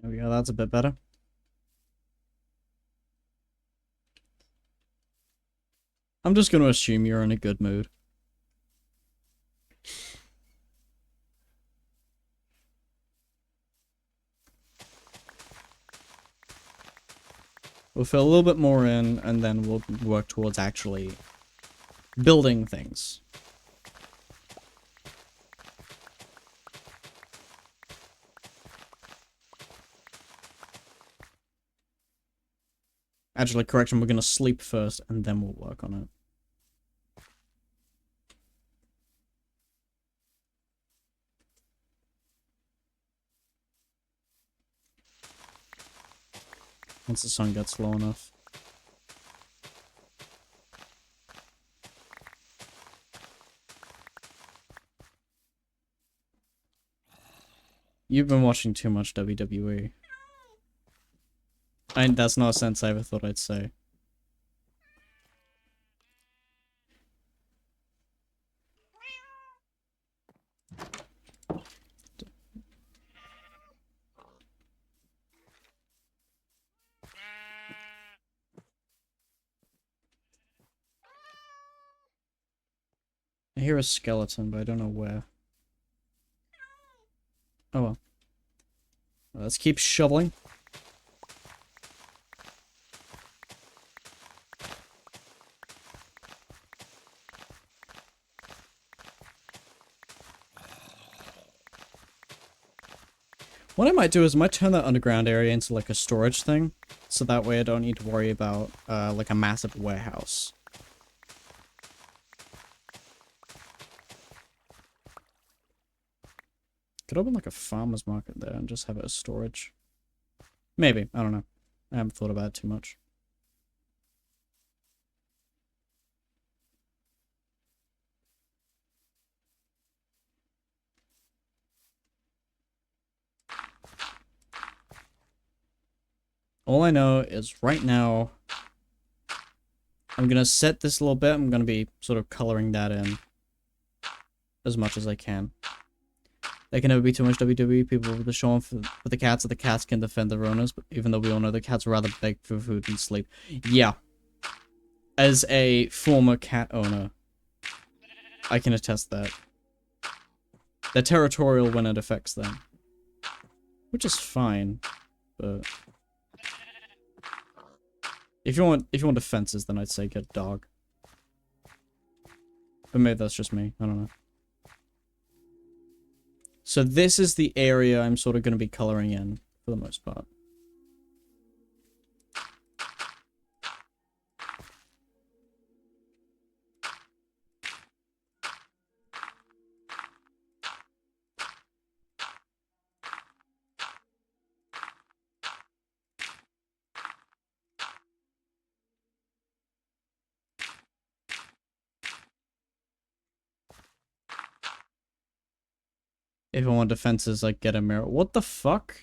There we go, that's a bit better. I'm just gonna assume you're in a good mood. We'll fill a little bit more in, and then we'll work towards actually building things. Actually, correction, we're gonna sleep first, and then we'll work on it. Once the sun gets low enough. You've been watching too much WWE. That's not a sentence I ever thought I'd say. I hear a skeleton, but I don't know where. Oh well. Let's keep shoveling. What I might do is I might turn that underground area into like a storage thing, so that way I don't need to worry about like a massive warehouse. Could open like a farmer's market there and just have it as storage. Maybe, I don't know. I haven't thought about it too much. All I know is right now, I'm gonna set this a little bit. I'm gonna be sort of coloring that in as much as I can. There can never be too much WWE. People will be showing for the cats that the cats can defend their owners, but even though we all know the cats rather beg for food than sleep. Yeah. As a former cat owner, I can attest that. They're territorial when it affects them. Which is fine, but if you want defenses, then I'd say get a dog. But maybe that's just me. I don't know. So this is the area I'm sort of going to be coloring in, for the most part. If I want defenses, like, get a mirror. What the fuck?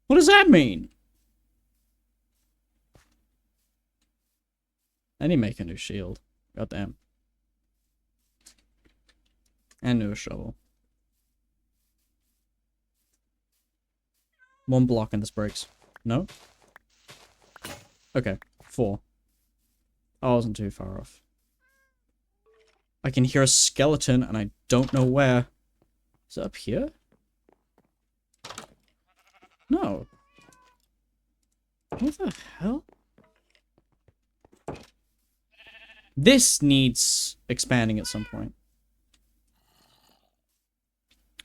What does that mean? I need to make a new shield. God damn. And new shovel. 1 block and this breaks. No? Okay. 4. I wasn't too far off. I can hear a skeleton and I don't know where. Is it up here? No. What the hell? This needs expanding at some point.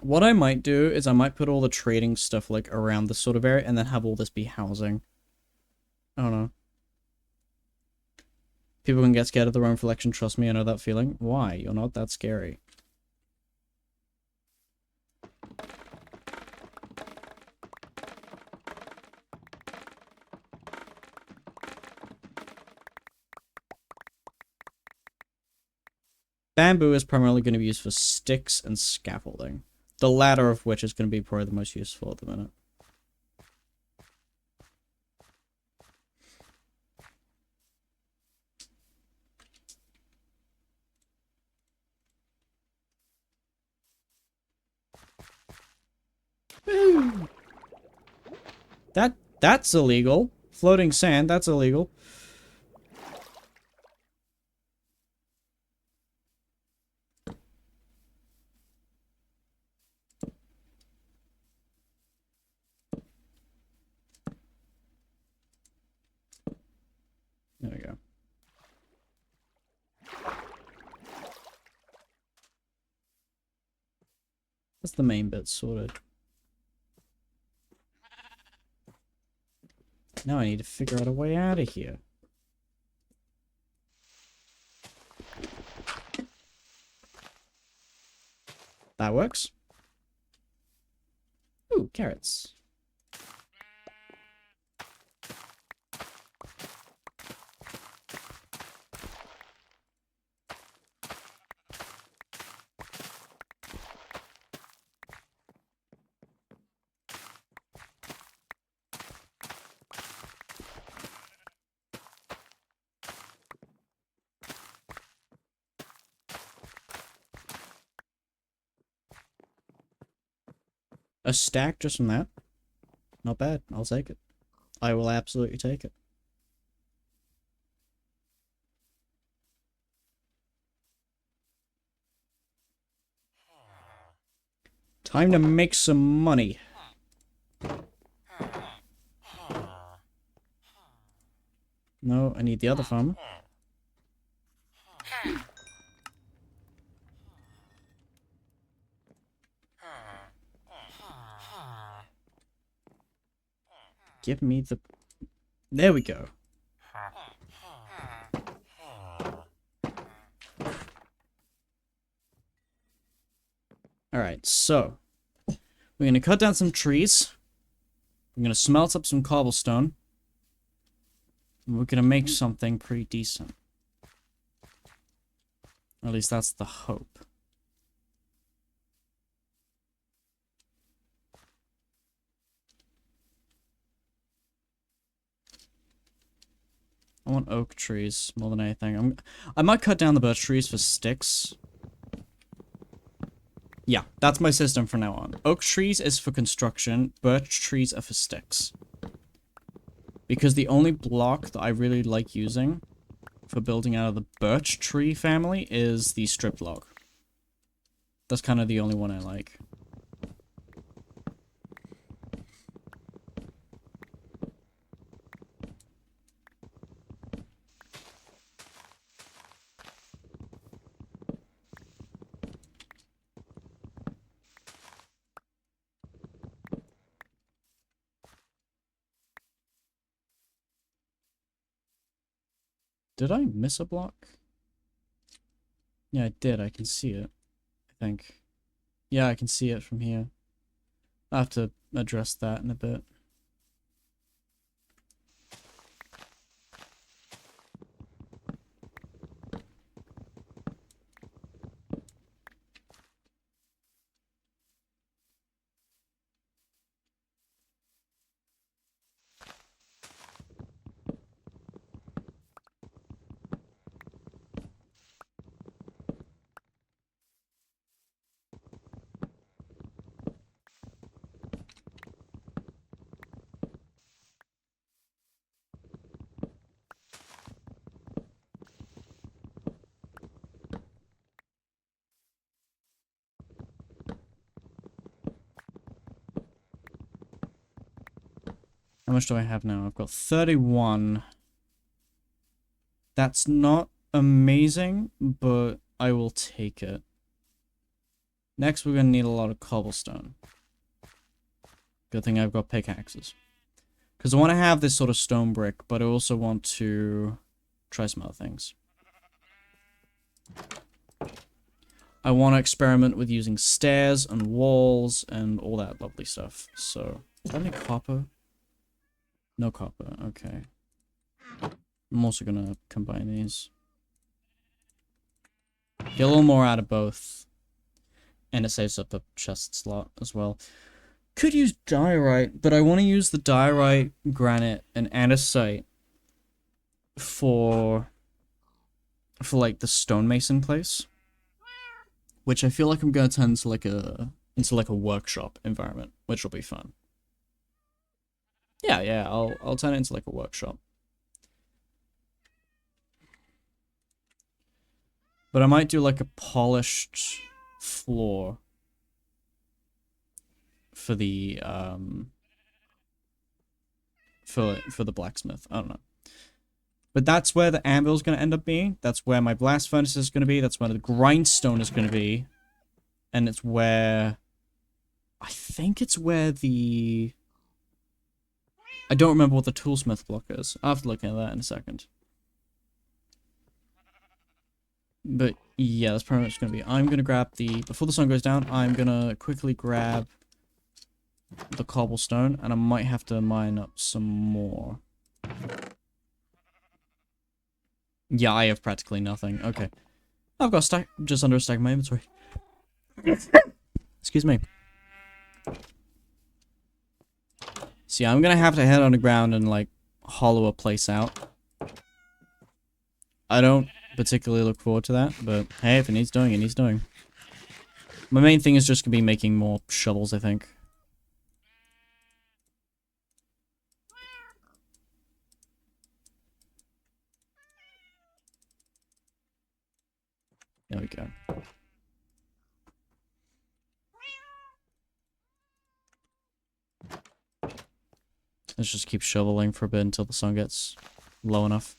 What I might do is I might put all the trading stuff like around this sort of area and then have all this be housing. I don't know. People can get scared of their own reflection, trust me, I know that feeling. Why? You're not that scary. Bamboo is primarily going to be used for sticks and scaffolding. The latter of which is going to be probably the most useful at the minute. That's illegal. Floating sand, that's illegal. There we go. That's the main bit sorted. Now I need to figure out a way out of here. That works. Ooh, carrots. A stack just from that? Not bad. I'll take it. I will absolutely take it. Time to make some money. No, I need the other farm. Give me the... There we go. Alright, so... We're gonna cut down some trees. We're gonna smelt up some cobblestone. And we're gonna make something pretty decent. Or at least that's the hope. I want oak trees more than anything. I might cut down the birch trees for sticks. Yeah, that's my system from now on. Oak trees is for construction, birch trees are for sticks. Because the only block that I really like using for building out of the birch tree family is the strip log. That's kind of the only one I like. Did I miss a block? Yeah, I did. I can see it. I think. Yeah, I can see it from here. I'll have to address that in a bit. How much do I have now? I've got 31. That's not amazing, but I will take it. Next, we're going to need a lot of cobblestone. Good thing I've got pickaxes. Because I want to have this sort of stone brick, but I also want to try some other things. I want to experiment with using stairs and walls and all that lovely stuff. So, is that any copper? No copper, okay. I'm also going to combine these. Get a little more out of both. And it saves up the chest slot as well. Could use diorite, but I want to use the diorite, granite, and andesite for like the stonemason place, which I feel like I'm gonna turn into like a workshop environment, which will be fun. Yeah, I'll turn it into like a workshop. But I might do like a polished floor for the for the blacksmith. I don't know. But that's where the anvil is going to end up being. That's where my blast furnace is going to be. That's where the grindstone is going to be. And it's where... I think it's where the... I don't remember what the toolsmith block is. I'll have to look at that in a second. But yeah, that's pretty much going to be... I'm going to grab the... Before the sun goes down, I'm going to quickly grab the cobblestone. And I might have to mine up some more. Yeah, I have practically nothing. Okay. I've got a stack, just under a stack in my inventory. Excuse me. See, I'm gonna have to head underground and, like, hollow a place out. I don't particularly look forward to that, but hey, if it needs doing, it needs doing. My main thing is just gonna be making more shovels, I think. There we go. Let's just keep shoveling for a bit until the sun gets low enough.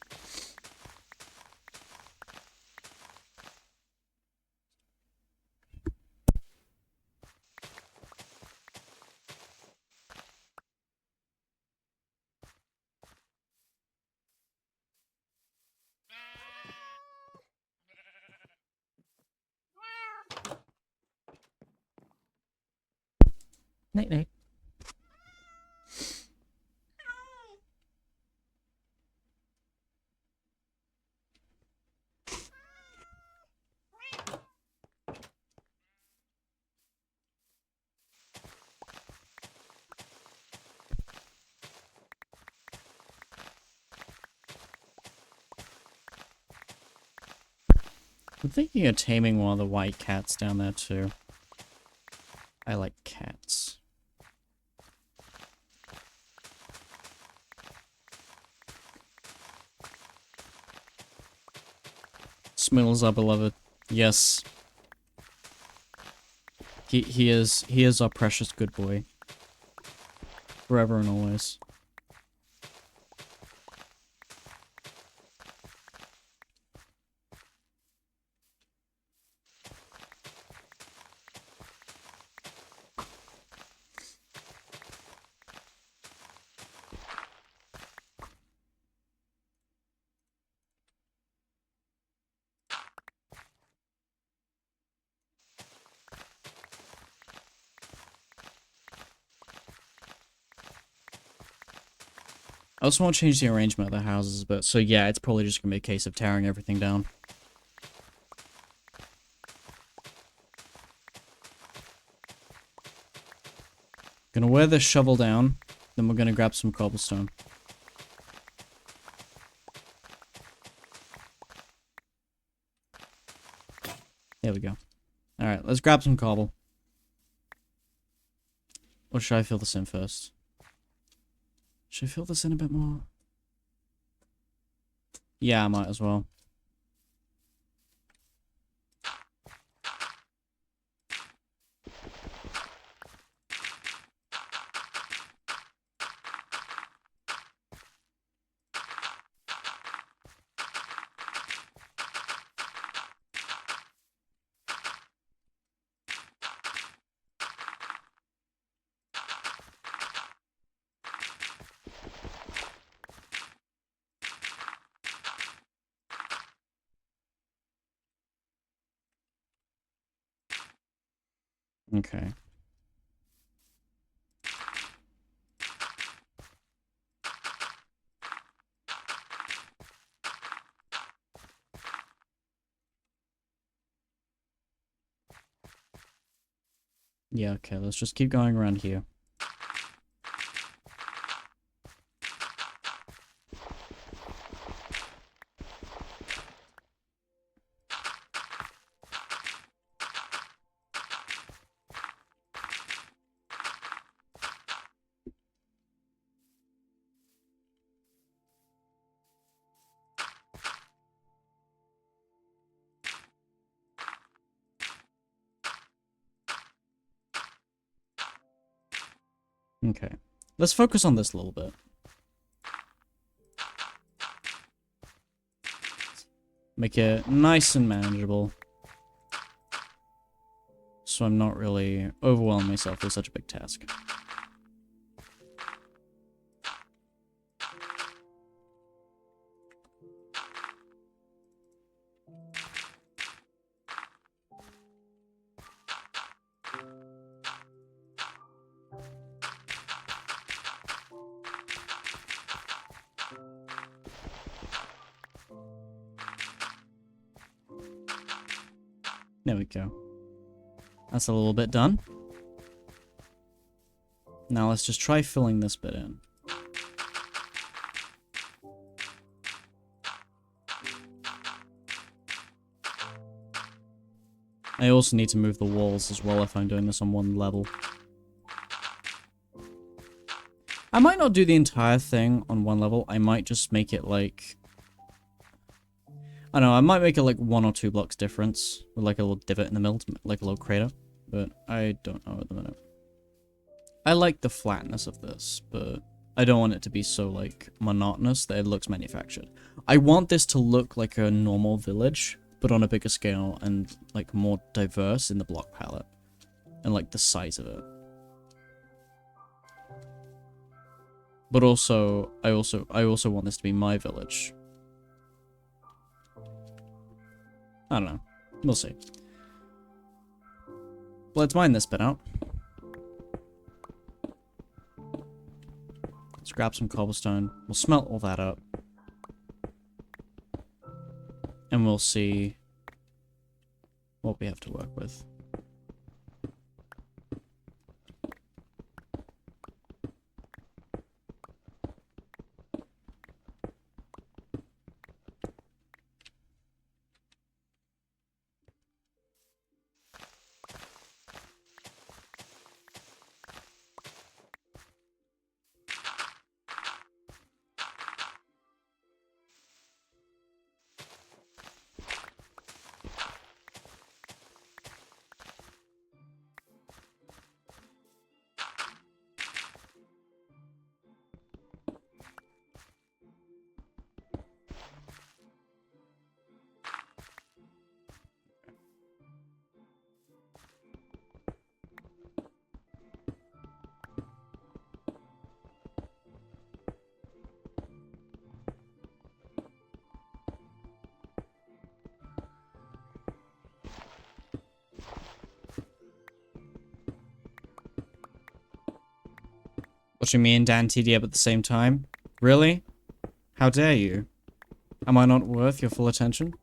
Night night. I'm thinking of taming one of the white cats down there too. I like cats. Smiddles our beloved. Yes. He is our precious good boy. Forever and always. I also want to change the arrangement of the houses a bit, so yeah, it's probably just gonna be a case of tearing everything down. Gonna wear this shovel down, then we're gonna grab some cobblestone. There we go. Alright, let's grab some cobble. Or should I fill this in first? Should I fill this in a bit more? Yeah, I might as well. Okay. Yeah, okay, let's just keep going around here. Okay. Let's focus on this a little bit. Make it nice and manageable. So I'm not really overwhelming myself with such a big task. There we go. That's a little bit done. Now let's just try filling this bit in. I also need to move the walls as well if I'm doing this on one level. I might not do the entire thing on one level. I might just make it like... I don't know, I might make it like 1 or 2 blocks difference. With like a little divot in the middle, like a little crater. But I don't know at the minute. I like the flatness of this, but I don't want it to be so like monotonous that it looks manufactured. I want this to look like a normal village, but on a bigger scale and like more diverse in the block palette. And like the size of it. But also, I also want this to be my village. I don't know. We'll see. Let's mine this bit out. Let's grab some cobblestone. We'll smelt all that up. And we'll see what we have to work with. Watching me and Dan TD up at the same time? Really? How dare you? Am I not worth your full attention?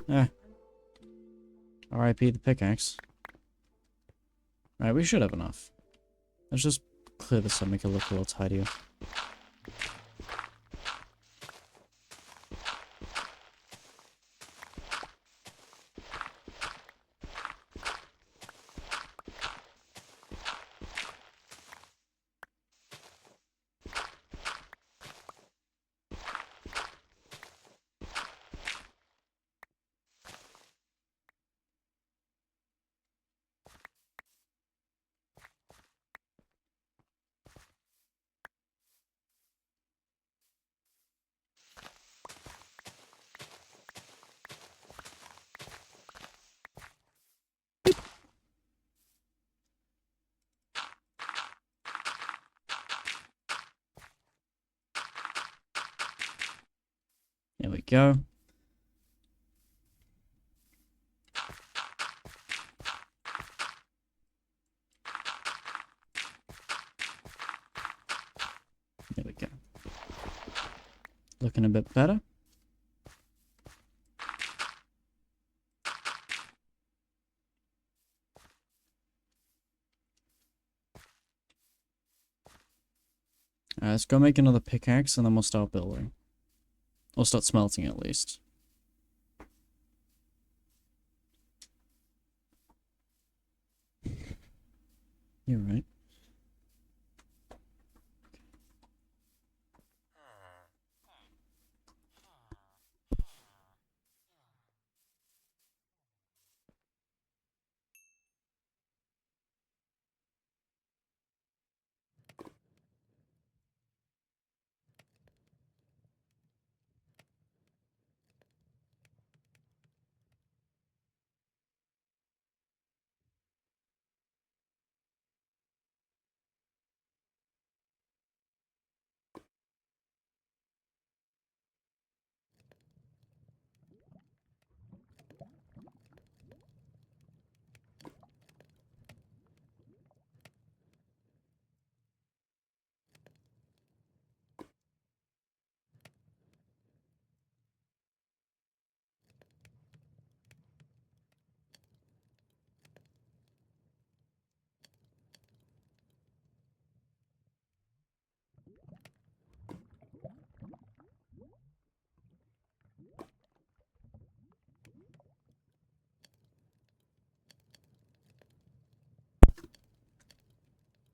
Eh. RIP the pickaxe. Right, we should have enough. Let's just clear this up, make it look a little tidier. There we go. There we go. Looking a bit better. Let's go make another pickaxe and then we'll start building. Or start smelting at least. You're right.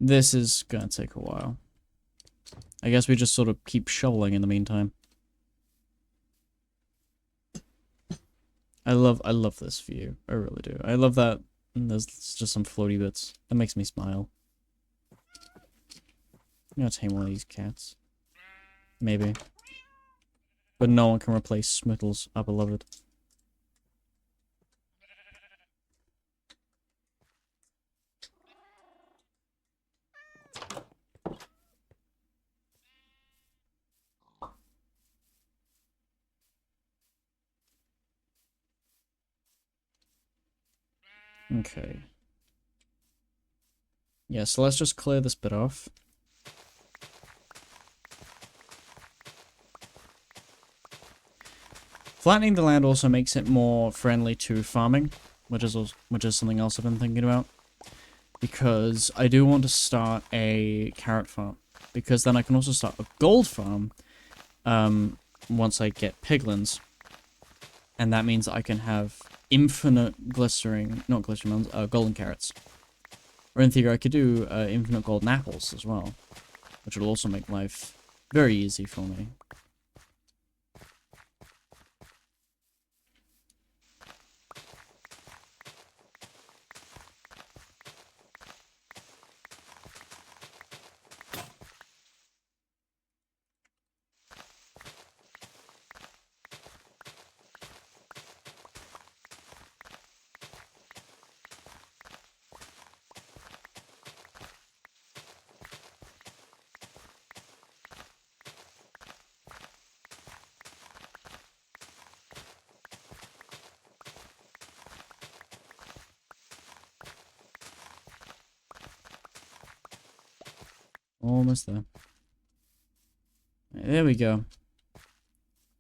This is gonna take a while. I guess we just sort of keep shoveling in the meantime. I love this view. I really do. I love that there's just some floaty bits. That makes me smile. I'm gonna tame one of these cats. Maybe. But no one can replace Smittles, our beloved. Okay. Yeah, so let's just clear this bit off. Flattening the land also makes it more friendly to farming, which is something else I've been thinking about. Because I do want to start a carrot farm. Because then I can also start a gold farm once I get piglins. And that means I can have infinite golden carrots. Or in theory, I could do infinite golden apples as well. Which will also make life very easy for me. Almost there. There we go.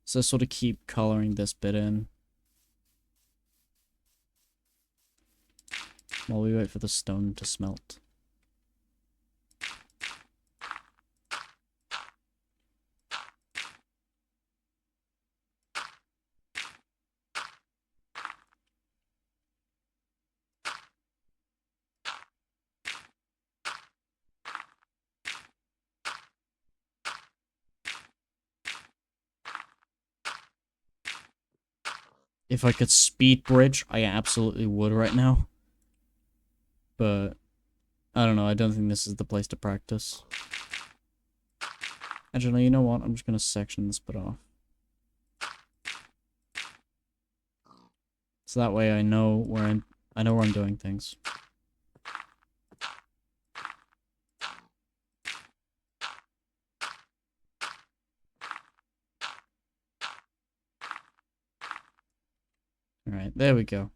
So sort of keep coloring this bit in. While we wait for the stone to smelt. If I could speed bridge, I absolutely would right now. But, I don't know, I don't think this is the place to practice. Actually, you know what? I'm just gonna section this bit off. So that way I know where I'm doing things. Alright, there we go.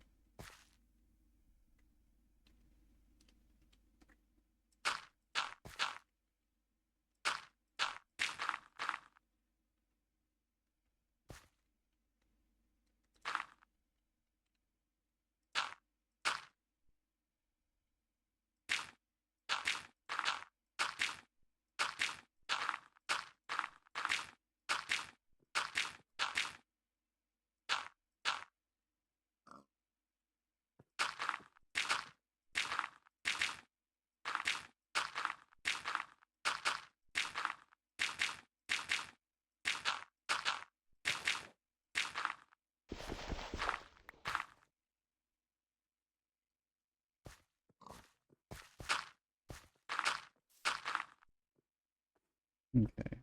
Okay.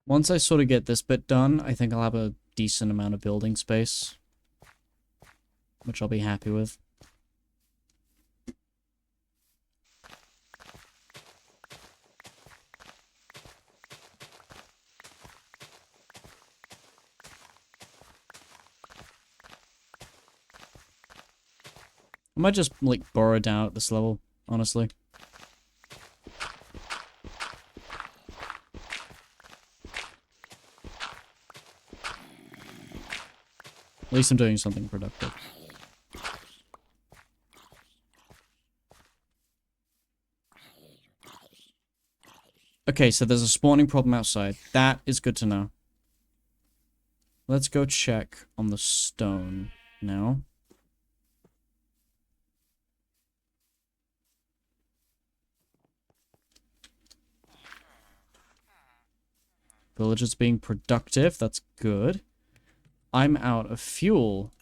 Once I sort of get this bit done, I think I'll have a decent amount of building space. Which I'll be happy with. I might just, like, burrow down at this level, honestly. At least I'm doing something productive. Okay, so there's a spawning problem outside. That is good to know. Let's go check on the stone now. Villagers being productive, that's good. I'm out of fuel.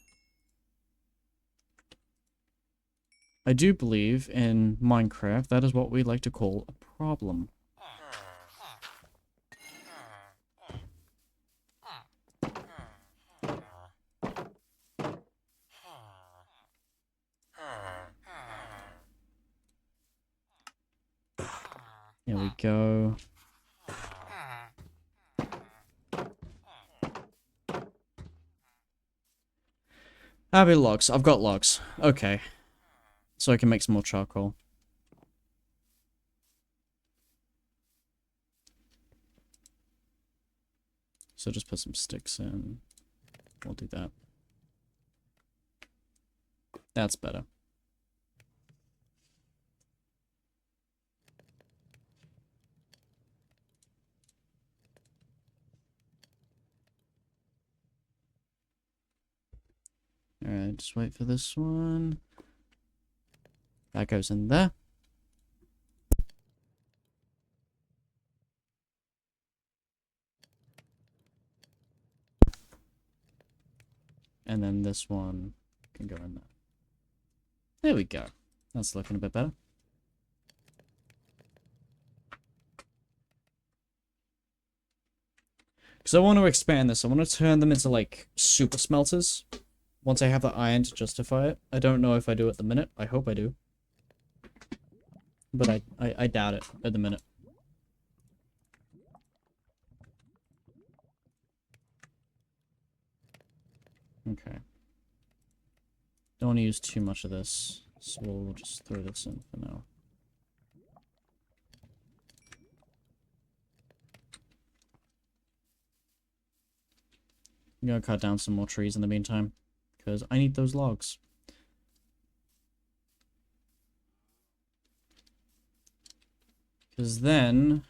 I do believe in Minecraft that is what we like to call a problem. Here we go. Happy logs. I've got logs. Okay. So I can make some more charcoal. So just put some sticks in. We'll do that. That's better. Alright, just wait for this one. That goes in there. And then this one can go in there. There we go. That's looking a bit better. Because I want to expand this. I want to turn them into, like, super smelters. Once I have the iron to justify it. I don't know if I do at the minute. I hope I do. But I doubt it at the minute. Okay. Don't want to use too much of this. So we'll just throw this in for now. I'm gonna cut down some more trees in the meantime. Because I need those logs. Because then...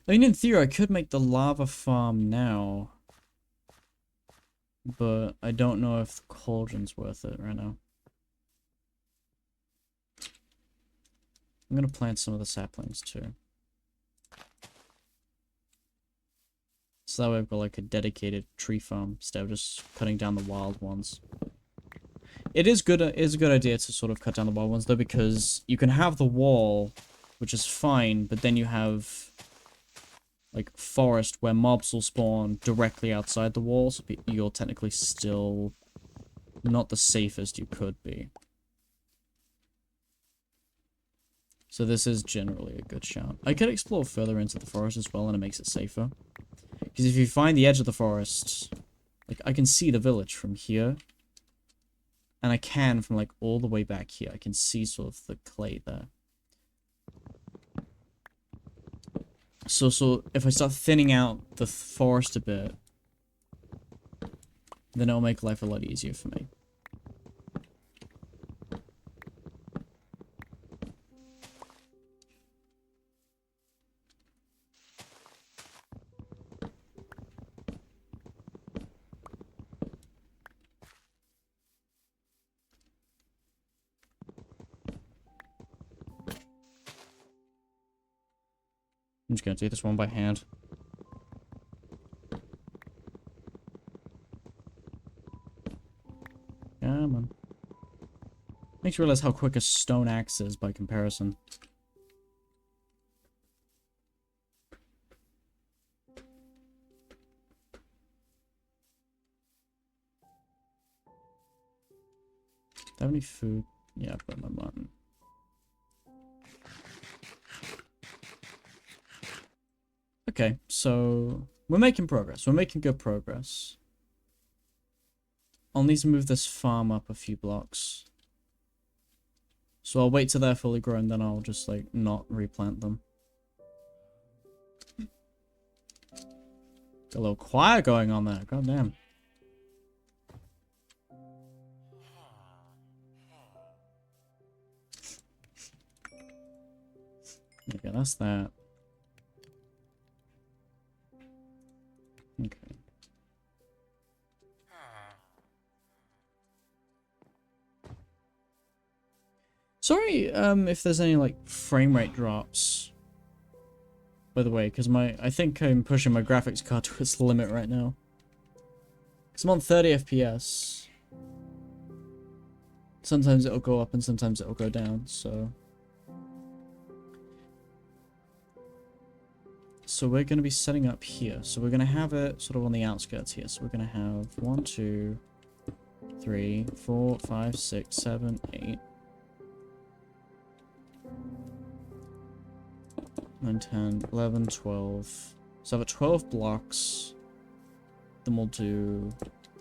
I mean, in theory, I could make the lava farm now. But I don't know if the cauldron's worth it right now. I'm gonna plant some of the saplings too. So that way I've got like a dedicated tree farm instead of just cutting down the wild ones. It is good. It's a good idea to sort of cut down the wild ones though, because you can have the wall, which is fine, but then you have like forest where mobs will spawn directly outside the wall, so you're technically still not the safest you could be. So this is generally a good shout. I could explore further into the forest as well, and it makes it safer. Because if you find the edge of the forest, like I can see the village from here. And I can from like all the way back here. I can see sort of the clay there. So if I start thinning out the forest a bit, then it'll make life a lot easier for me. I'm just gonna do this one by hand. Come on. Makes you realize how quick a stone axe is by comparison. Do I have any food? Yeah, I've got my mutton. Okay, so we're making progress. We're making good progress. I'll need to move this farm up a few blocks. So I'll wait till they're fully grown, then I'll just, like, not replant them. Got a little choir going on there, god damn. Okay, that's that. Okay. Sorry, if there's any, like, frame rate drops. By the way, because I think I'm pushing my graphics card to its limit right now. Because I'm on 30 FPS. Sometimes it'll go up and sometimes it'll go down, so... So we're going to be setting up here. So we're going to have it sort of on the outskirts here. So we're going to have 1, 2, 3, 4, 5, 6, 7, 8, 9, 10, 11, 12. So I've got 12 blocks. Then we'll do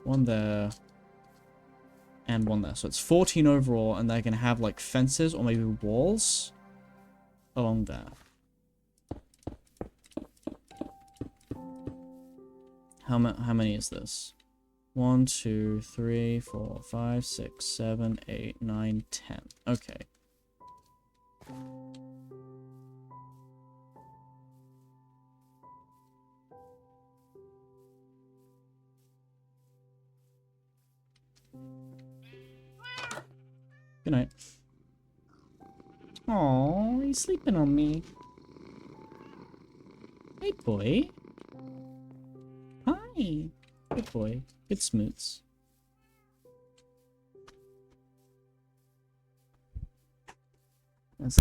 one there and one there. So it's 14 overall, and they're going to have like fences or maybe walls along there. How many is this? 1, 2, 3, 4, 5, 6, 7, 8, 9, 10. Okay. Good night. Aww, he's sleeping on me. Hey, boy. Hi. Good boy. Good smoots. That's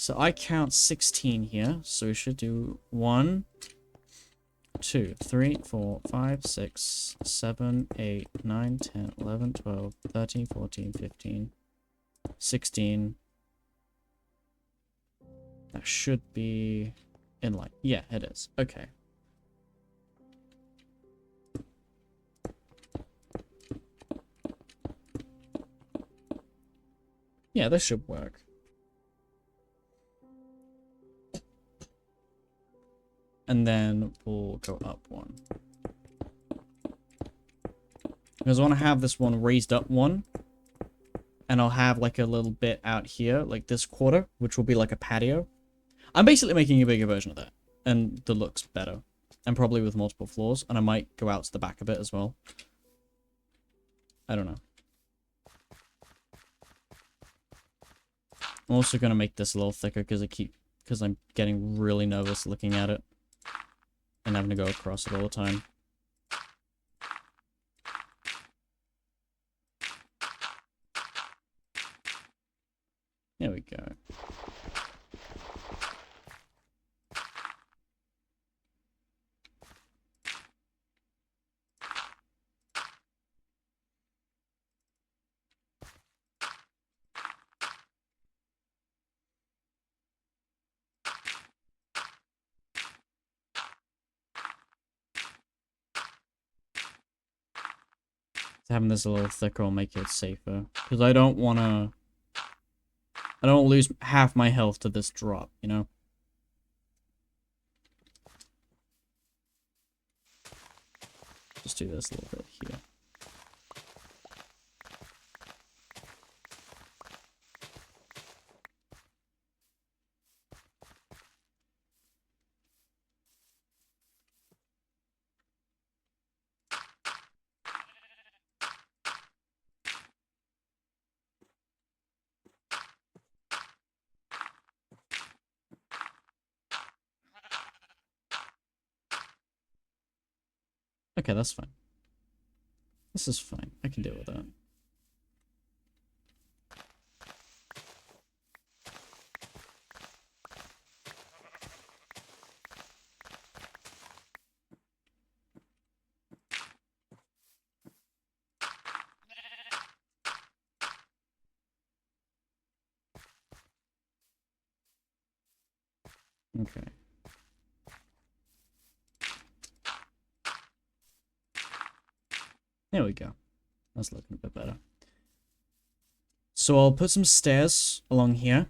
So I count 16 here, so we should do 1, 2, 3, 4, 5, 6, 7, 8, 9, 10, 11, 12, 13, 14, 15, 16. That should be in line. Yeah, it is. Okay. Yeah, this should work. And then we'll go up one. Because I want to have this one raised up one. and I'll have like a little bit out here, like this quarter, which will be like a patio. I'm basically making a bigger version of that, and the looks better, and probably with multiple floors, and I might go out to the back a bit as well. I don't know. I'm also gonna make this a little thicker because I'm getting really nervous looking at it and having to go across it all the time. There we go. Having this a little thicker will make it safer. Because I don't want to... I don't lose half my health to this drop, you know? Just do this a little bit here. Okay, that's fine. This is fine. I can deal with that. Okay. There we go. That's looking a bit better. So I'll put some stairs along here.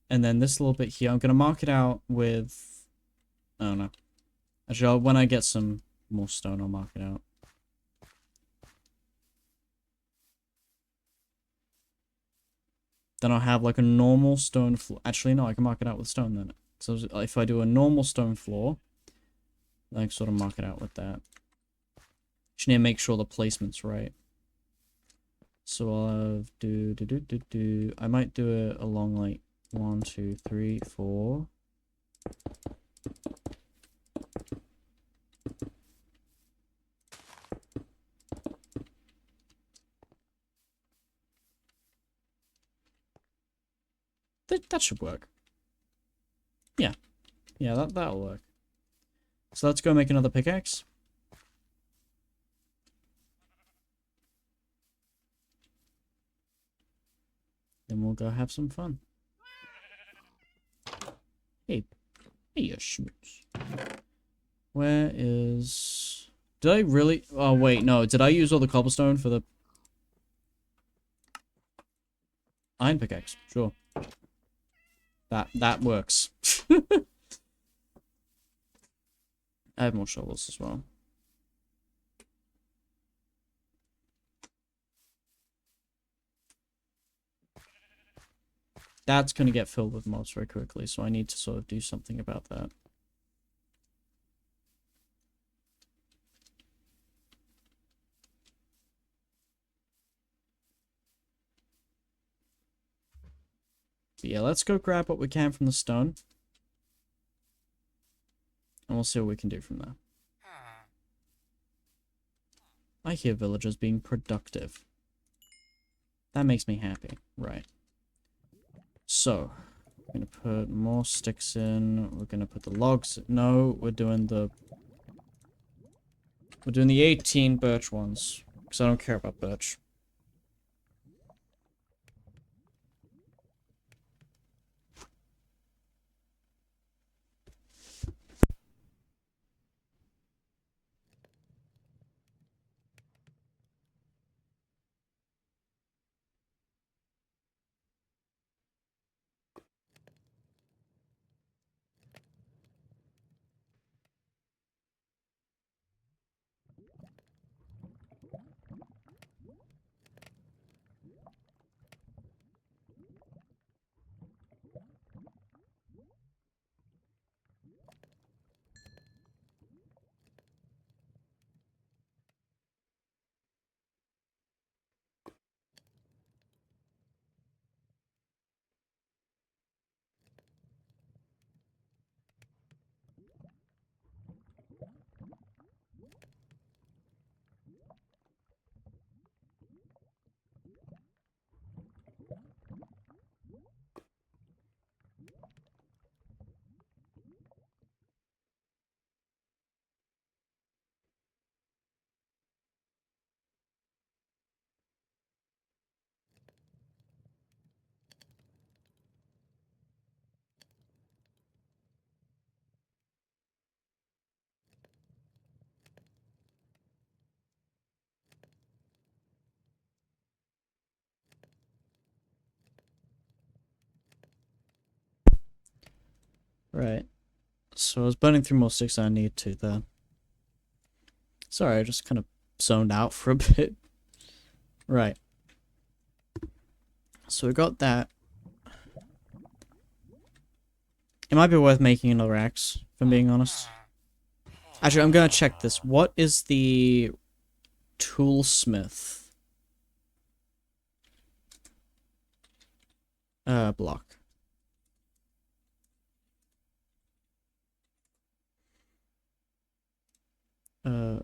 And then this little bit here, I'm going to mark it out with... I don't know. Actually, when I get some more stone, I'll mark it out. Then I'll have like a normal stone floor. Actually, no, I can mark it out with stone then. So if I do a normal stone floor, I can sort of mark it out with that. Just need to make sure the placement's right. So I'll have I might do it along like 1, 2, 3, 4. That should work. Yeah. Yeah, that'll work. So let's go make another pickaxe. Then we'll go have some fun. Hey. Hey, you schmoots. Where is... Did I really... Oh, wait, no. Did I use all the cobblestone for the... Iron pickaxe? Sure. That works. I have more shovels as well. That's going to get filled with mobs very quickly, so I need to sort of do something about that. But yeah, let's go grab what we can from the stone. And we'll see what we can do from there. I hear villagers being productive. That makes me happy. Right. So, we're going to put more sticks in. We're going to put the logs... No, we're doing the 18 birch ones. Because I don't care about birch. Right. So I was burning through more sticks than I need to there. Sorry, I just kind of zoned out for a bit. Right. So we got that. It might be worth making another axe, if I'm being honest. Actually, I'm gonna check this. What is the toolsmith block? Uh,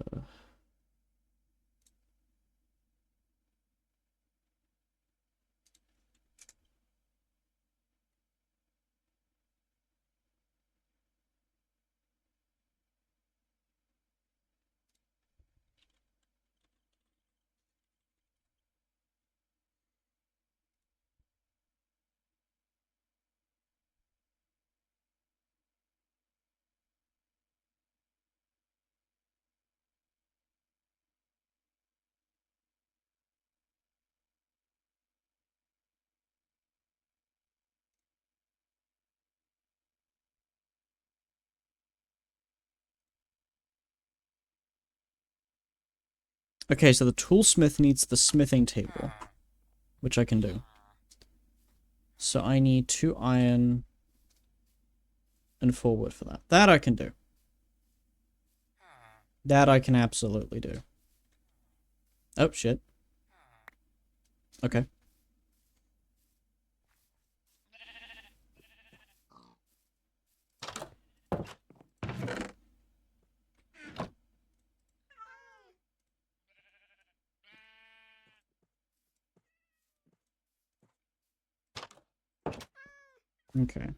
okay, so the toolsmith needs the smithing table, which I can do. So I need 2 iron and 4 wood for that. That I can do. That I can absolutely do. Oh, shit. Okay. Okay.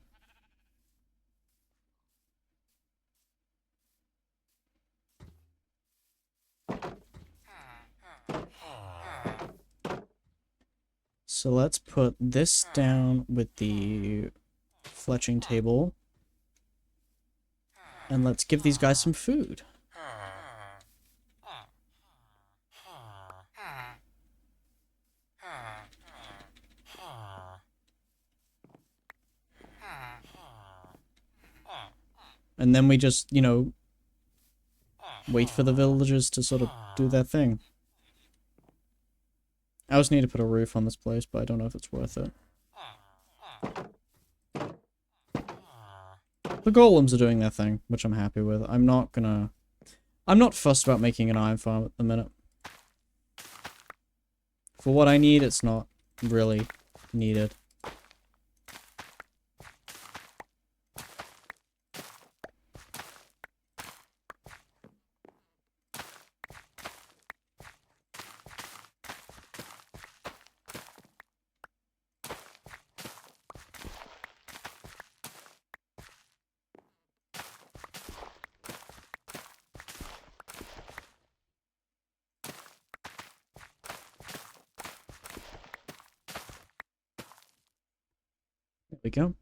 So let's put this down with the fletching table. And let's give these guys some food. And then we just, you know, wait for the villagers to sort of do their thing. I also need to put a roof on this place, but I don't know if it's worth it. The golems are doing their thing, which I'm happy with. I'm not fussed about making an iron farm at the minute. For what I need, it's not really needed. There we go.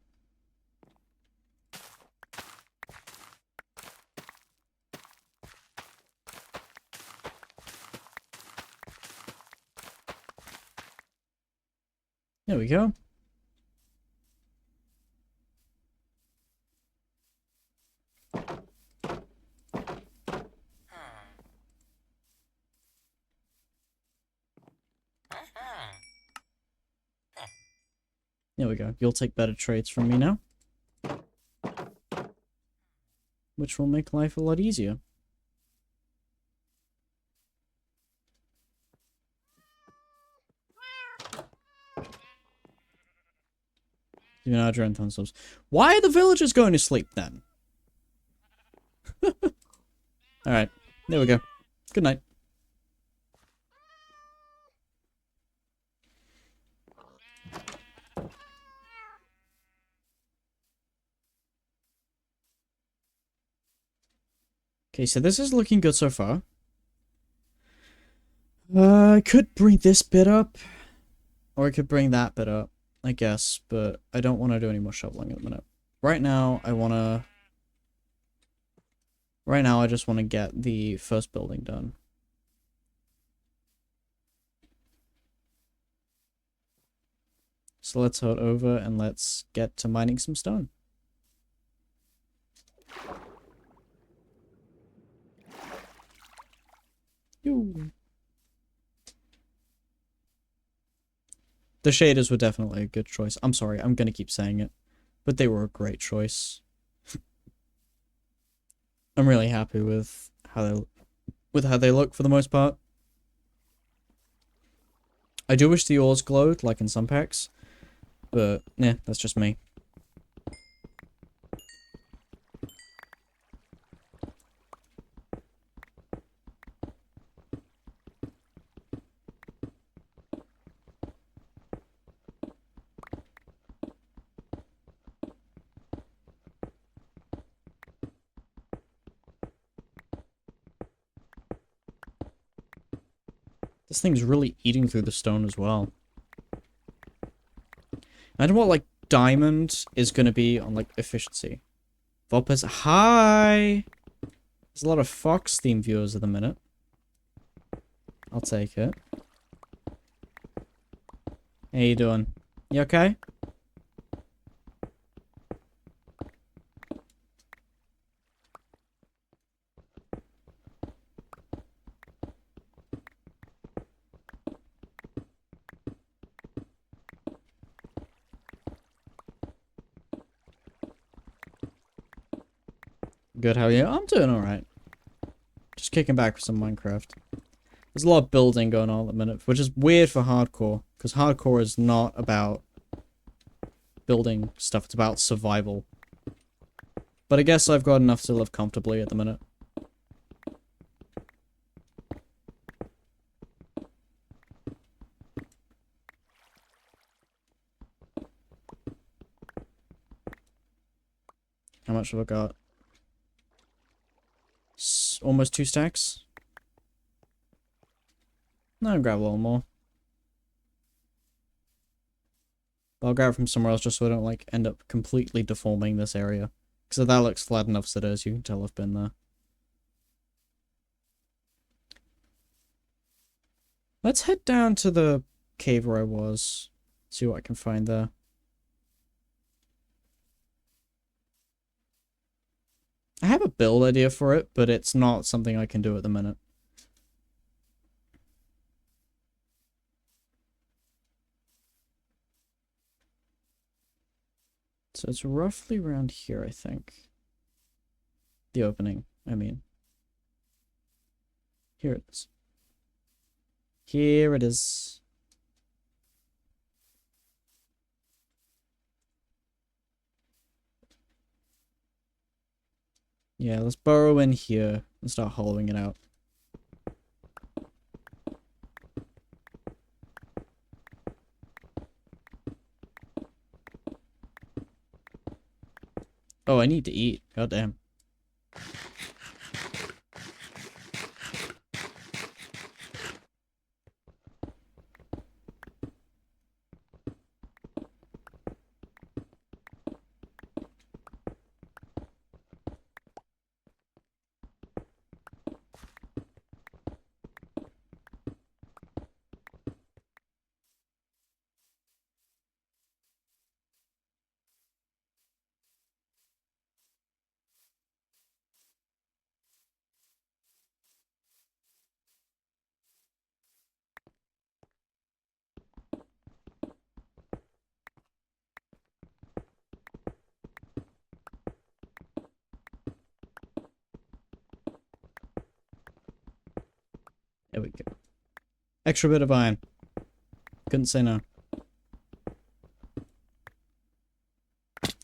There we go. There we go. You'll take better traits from me now. Which will make life a lot easier. Even our drone themselves. Why are the villagers going to sleep then? Alright. There we go. Good night. Okay, so this is looking good so far. I could bring this bit up. Or I could bring that bit up, I guess. But I don't want to do any more shoveling at the minute. Right now, I want to... Right now, I just want to get the first building done. So let's head over and let's get to mining some stone. Yoo. The shaders were definitely a good choice. I'm sorry, I'm gonna keep saying it, but they were a great choice. I'm really happy with how they look for the most part. I do wish the ores glowed like in some packs, but yeah, that's just me. This thing's really eating through the stone as well. Imagine what, like, diamond is going to be on, like, efficiency. Volpes, hi! There's a lot of Fox theme viewers at the minute. I'll take it. How you doing? You okay? Good, how are you? I'm doing alright. Just kicking back with some Minecraft. There's a lot of building going on at the minute, which is weird for hardcore, because hardcore is not about building stuff, it's about survival. But I guess I've got enough to live comfortably at the minute. How much have I got? Almost 2 stacks? No, I'll grab a little more. But I'll grab it from somewhere else just so I don't, like, end up completely deforming this area. Because that looks flat enough as it is, you can tell I've been there. Let's head down to the cave where I was. See what I can find there. I have a build idea for it, but it's not something I can do at the minute. So it's roughly around here, I think. The opening, I mean. Here it is. Here it is. Yeah, let's burrow in here and start hollowing it out. Oh, I need to eat. Goddamn. There we go. Extra bit of iron. Couldn't say no.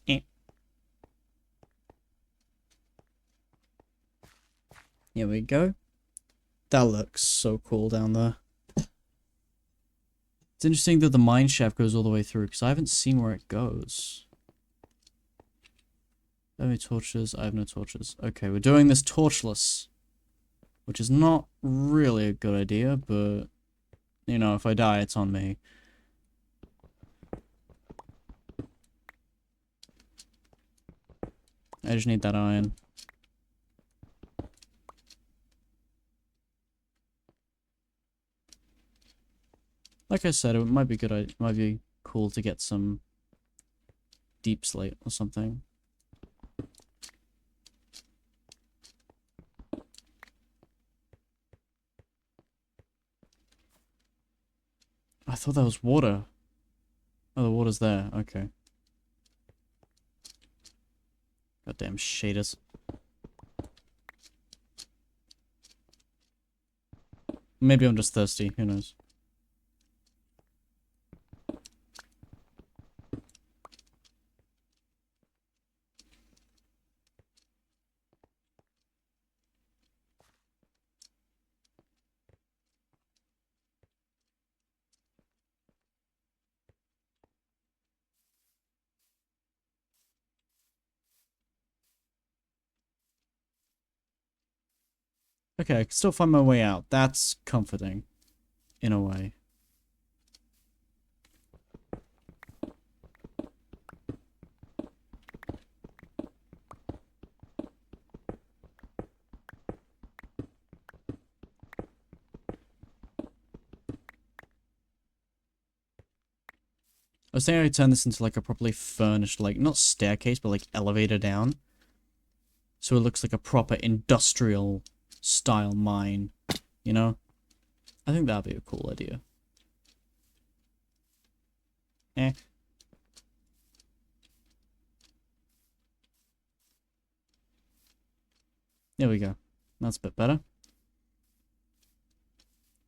Eh. Here we go. That looks so cool down there. It's interesting that the mine shaft goes all the way through, because I haven't seen where it goes. Do I have any torches? I have no torches. Okay, we're doing this torchless. Which is not really a good idea, but... You know, if I die, it's on me. I just need that iron. Like I said, it might be good. It might be cool to get some deep slate or something. I thought that was water. Oh, the water's there. Okay. Goddamn shaders. Maybe I'm just thirsty. Who knows? Okay, I can still find my way out. That's comforting. In a way. I was thinking I could turn this into like a properly furnished, like, not staircase, but like elevator down. So it looks like a proper industrial style mine. You know? I think that'd be a cool idea. Eh. There we go. That's a bit better.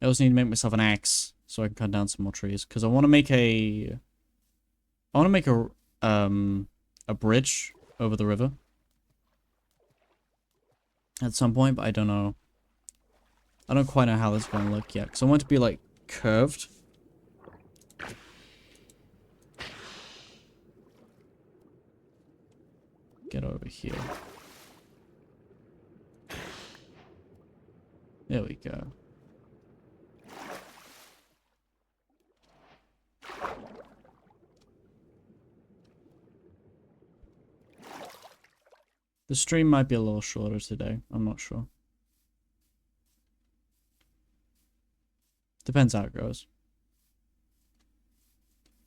I also need to make myself an axe so I can cut down some more trees. Because I want to make a... I want to make a bridge over the river. At some point, but I don't know. I don't quite know how this is going to look yet. Because I want it to be, like, curved. Get over here. There we go. The stream might be a little shorter today. I'm not sure. Depends how it goes.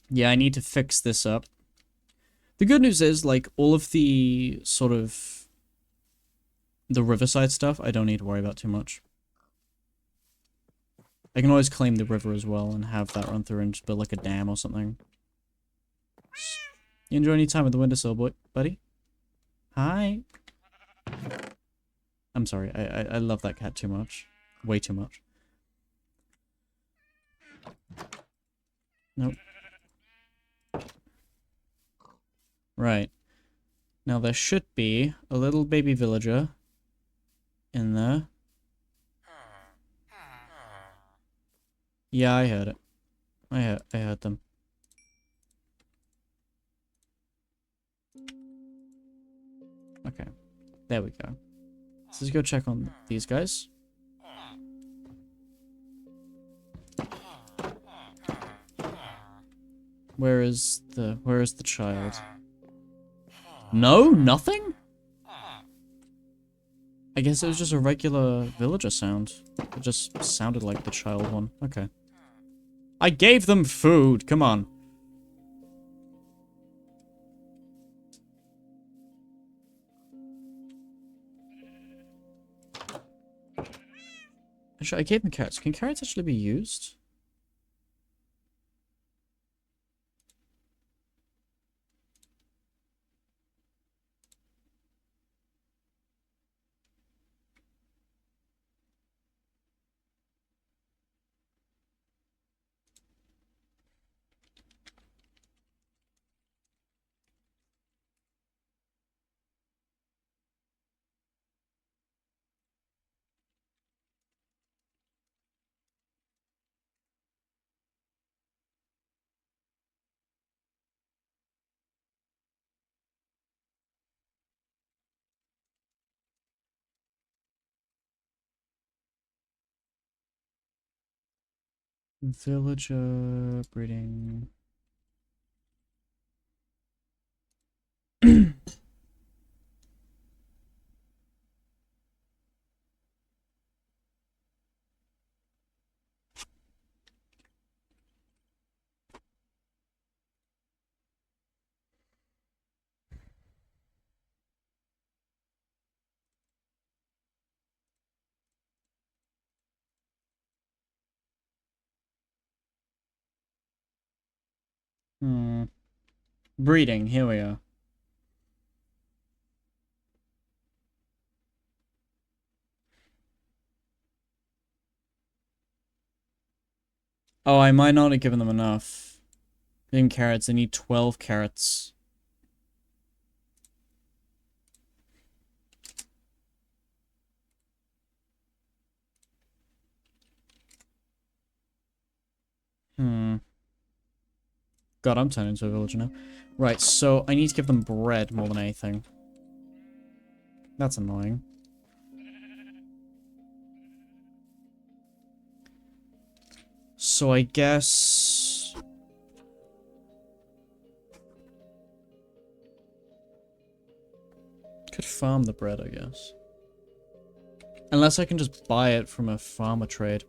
Yeah, I need to fix this up. The good news is, like, all of the sort of the riverside stuff, I don't need to worry about too much. I can always claim the river as well and have that run through and just build like a dam or something. You enjoy any time with the windowsill, buddy? Hi. I'm sorry. I love that cat too much. Way too much. Nope. Right. Now there should be a little baby villager in there. Yeah, I heard it. I heard them. Okay. There we go. So let's go check on these guys. Where is the child? No? Nothing? I guess it was just a regular villager sound. It just sounded like the child one. Okay. I gave them food! Come on. Actually, I gave them carrots. Can carrots actually be used? Villager breeding. Hmm. Breeding, here we are. Oh, I might not have given them enough. In carrots, I need 12 carrots. Hmm. God, I'm turning into a villager now. Right, so I need to give them bread more than anything. That's annoying. So I guess... could farm the bread, I guess. Unless I can just buy it from a farmer trade.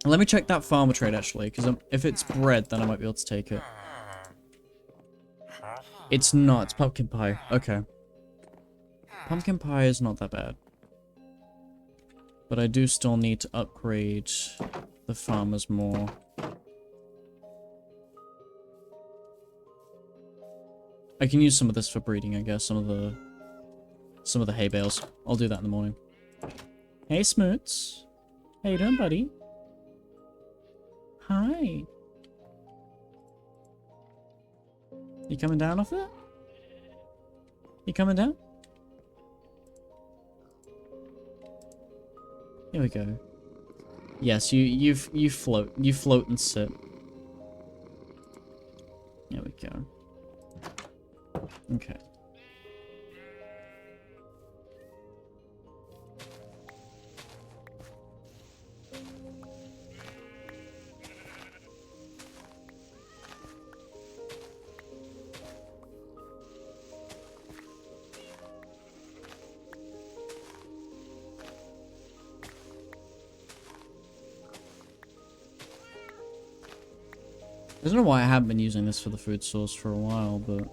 Let me check that farmer trade, actually, because if it's bread, then I might be able to take it. It's not, it's pumpkin pie. Okay. Pumpkin pie is not that bad. But I do still need to upgrade the farmers more. I can use some of this for breeding, I guess. Some of the hay bales. I'll do that in the morning. Hey, Smoots. How you doing, buddy? Hi. You coming down off it? You coming down? Here we go. Yes, you float. You float and sit. There we go. Okay. I don't know why I haven't been using this for the food source for a while, but...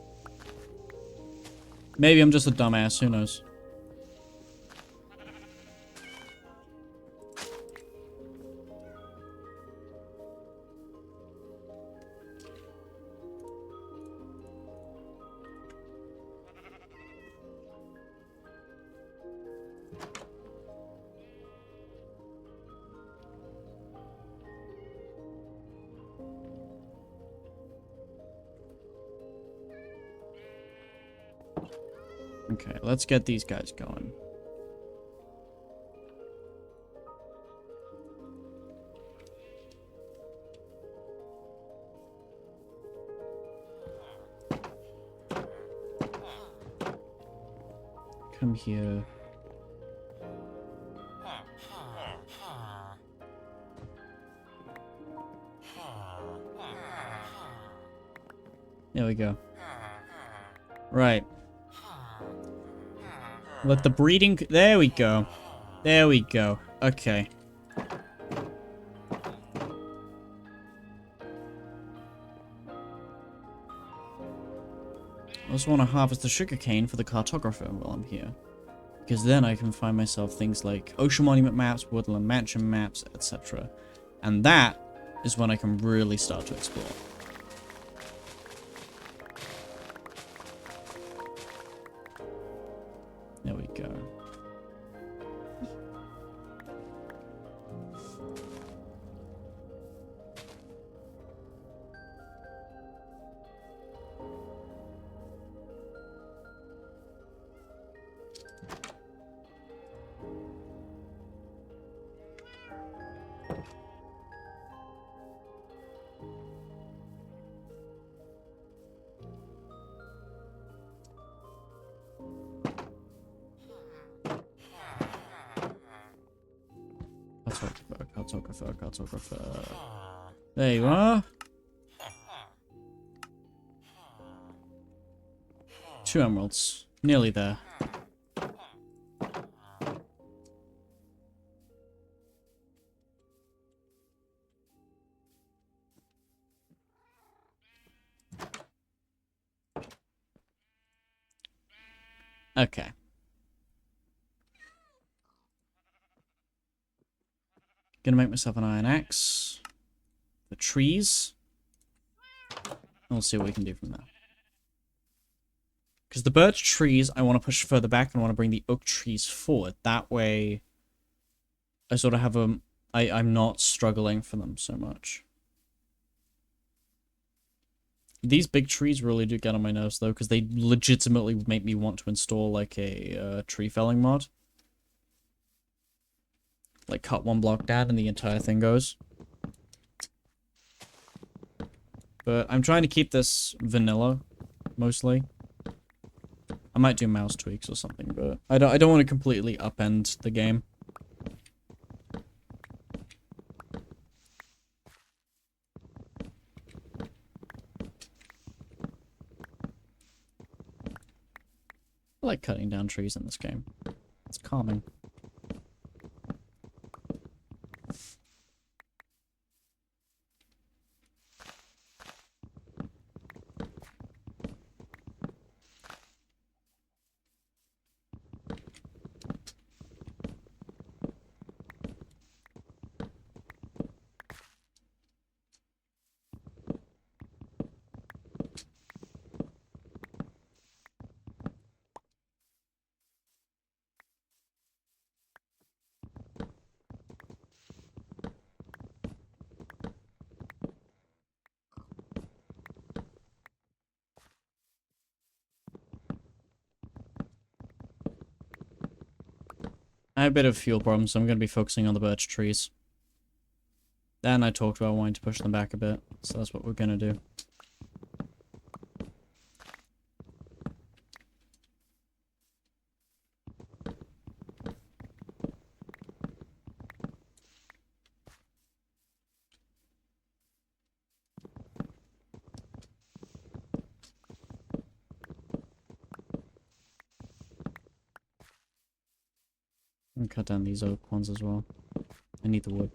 maybe I'm just a dumbass, who knows? Okay, let's get these guys going. Come here. There we go. Right. Let the breeding... there we go. There we go. Okay. I also want to harvest the sugarcane for the cartographer while I'm here. Because then I can find myself things like ocean monument maps, woodland mansion maps, etc. And that is when I can really start to explore. There we go. Cartographer. There you are. 2 emeralds. Nearly there. Okay. Gonna make myself an iron axe. The trees. we'll see what we can do from there. Because the birch trees, I want to push further back, and I want to bring the oak trees forward. That way, I sort of have I'm not struggling for them so much. These big trees really do get on my nerves, though, because they legitimately make me want to install, like, a tree felling mod. Like, cut one block down and the entire thing goes. But I'm trying to keep this vanilla, mostly. I might do mouse tweaks or something, but I don't want to completely upend the game. I like cutting down trees in this game. It's calming. I have a bit of fuel problems, so I'm going to be focusing on the birch trees. Then I talked about wanting to push them back a bit, so that's what we're going to do. And cut down these oak ones as well. I need the wood.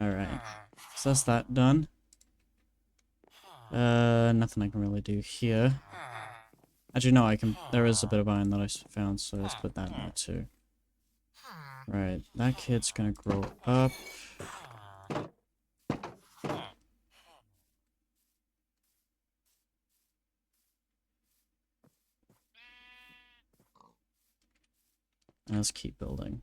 Alright. So that's that done. Nothing I can really do here. Actually, no, I can. There is a bit of iron that I found, so let's put that in there too. Right, that kid's gonna grow up. And let's keep building.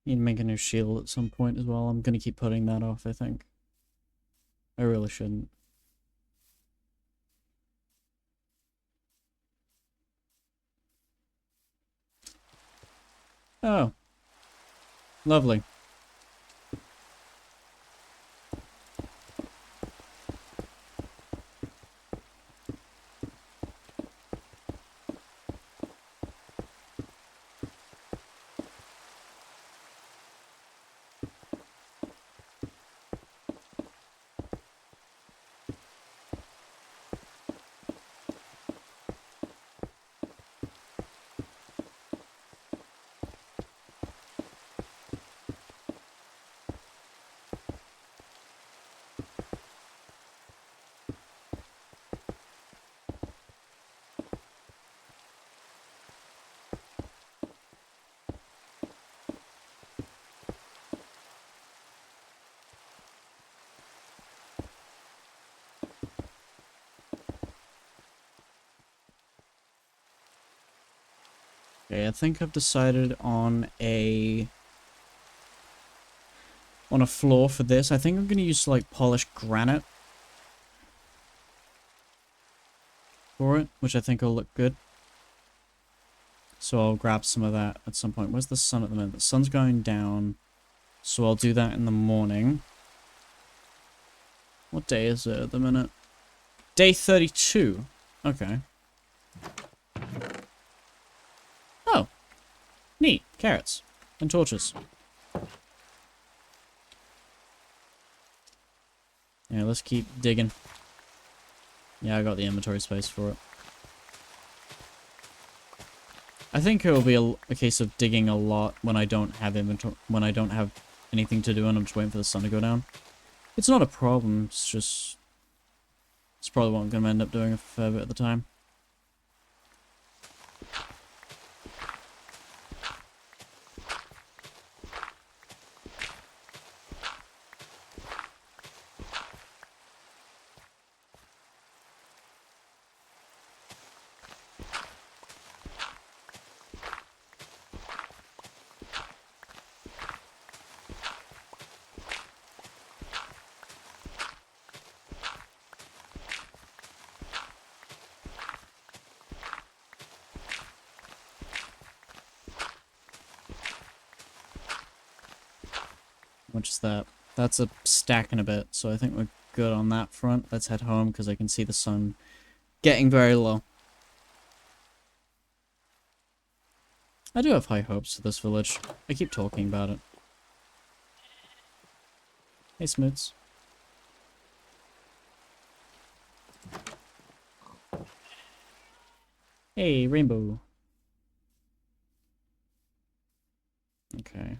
Need to make a new shield at some point as well. I'm gonna keep putting that off, I think. I really shouldn't. Oh. Lovely. Okay, I think I've decided on a floor for this. I think I'm gonna use like polished granite for it, which I think will look good. So I'll grab some of that at some point. Where's the sun at the moment? The sun's going down, so I'll do that in the morning. What day is it at the minute? Day 32. Okay. Oh. Neat. Carrots. And torches. Yeah, let's keep digging. Yeah, I got the inventory space for it. I think it will be a case of digging a lot when I don't have inventory, when I don't have anything to do and I'm just waiting for the sun to go down. It's not a problem, it's just... It's probably what I'm going to end up doing a fair bit of the time. Which is that? That's a stack and a bit, so I think we're good on that front. Let's head home because I can see the sun getting very low. I do have high hopes for this village. I keep talking about it. Hey, Smoots. Hey, Rainbow. Okay.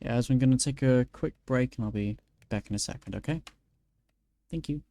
Yeah, as we're gonna take a quick break and I'll be back in a second, okay? Thank you.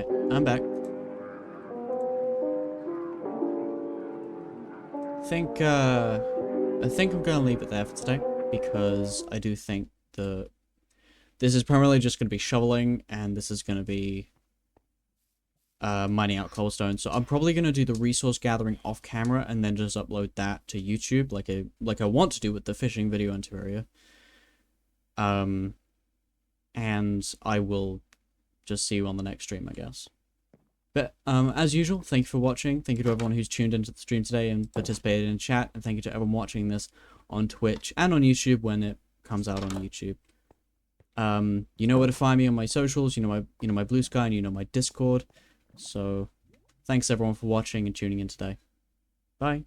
Alright, I'm back. I think I'm gonna leave it there for today, because I do think this is primarily just gonna be shoveling, and this is gonna be mining out cobblestone. So I'm probably gonna do the resource gathering off camera and then just upload that to YouTube, like I want to do with the fishing video in Terraria. And I will just see you on the next stream, I guess. But as usual, thank you for watching. Thank you to everyone who's tuned into the stream today and participated in chat, and thank you to everyone watching this on Twitch and on YouTube when it comes out on YouTube. You know where to find me on my socials. You know my Blue Sky, and you know my Discord. So, thanks everyone for watching and tuning in today. Bye.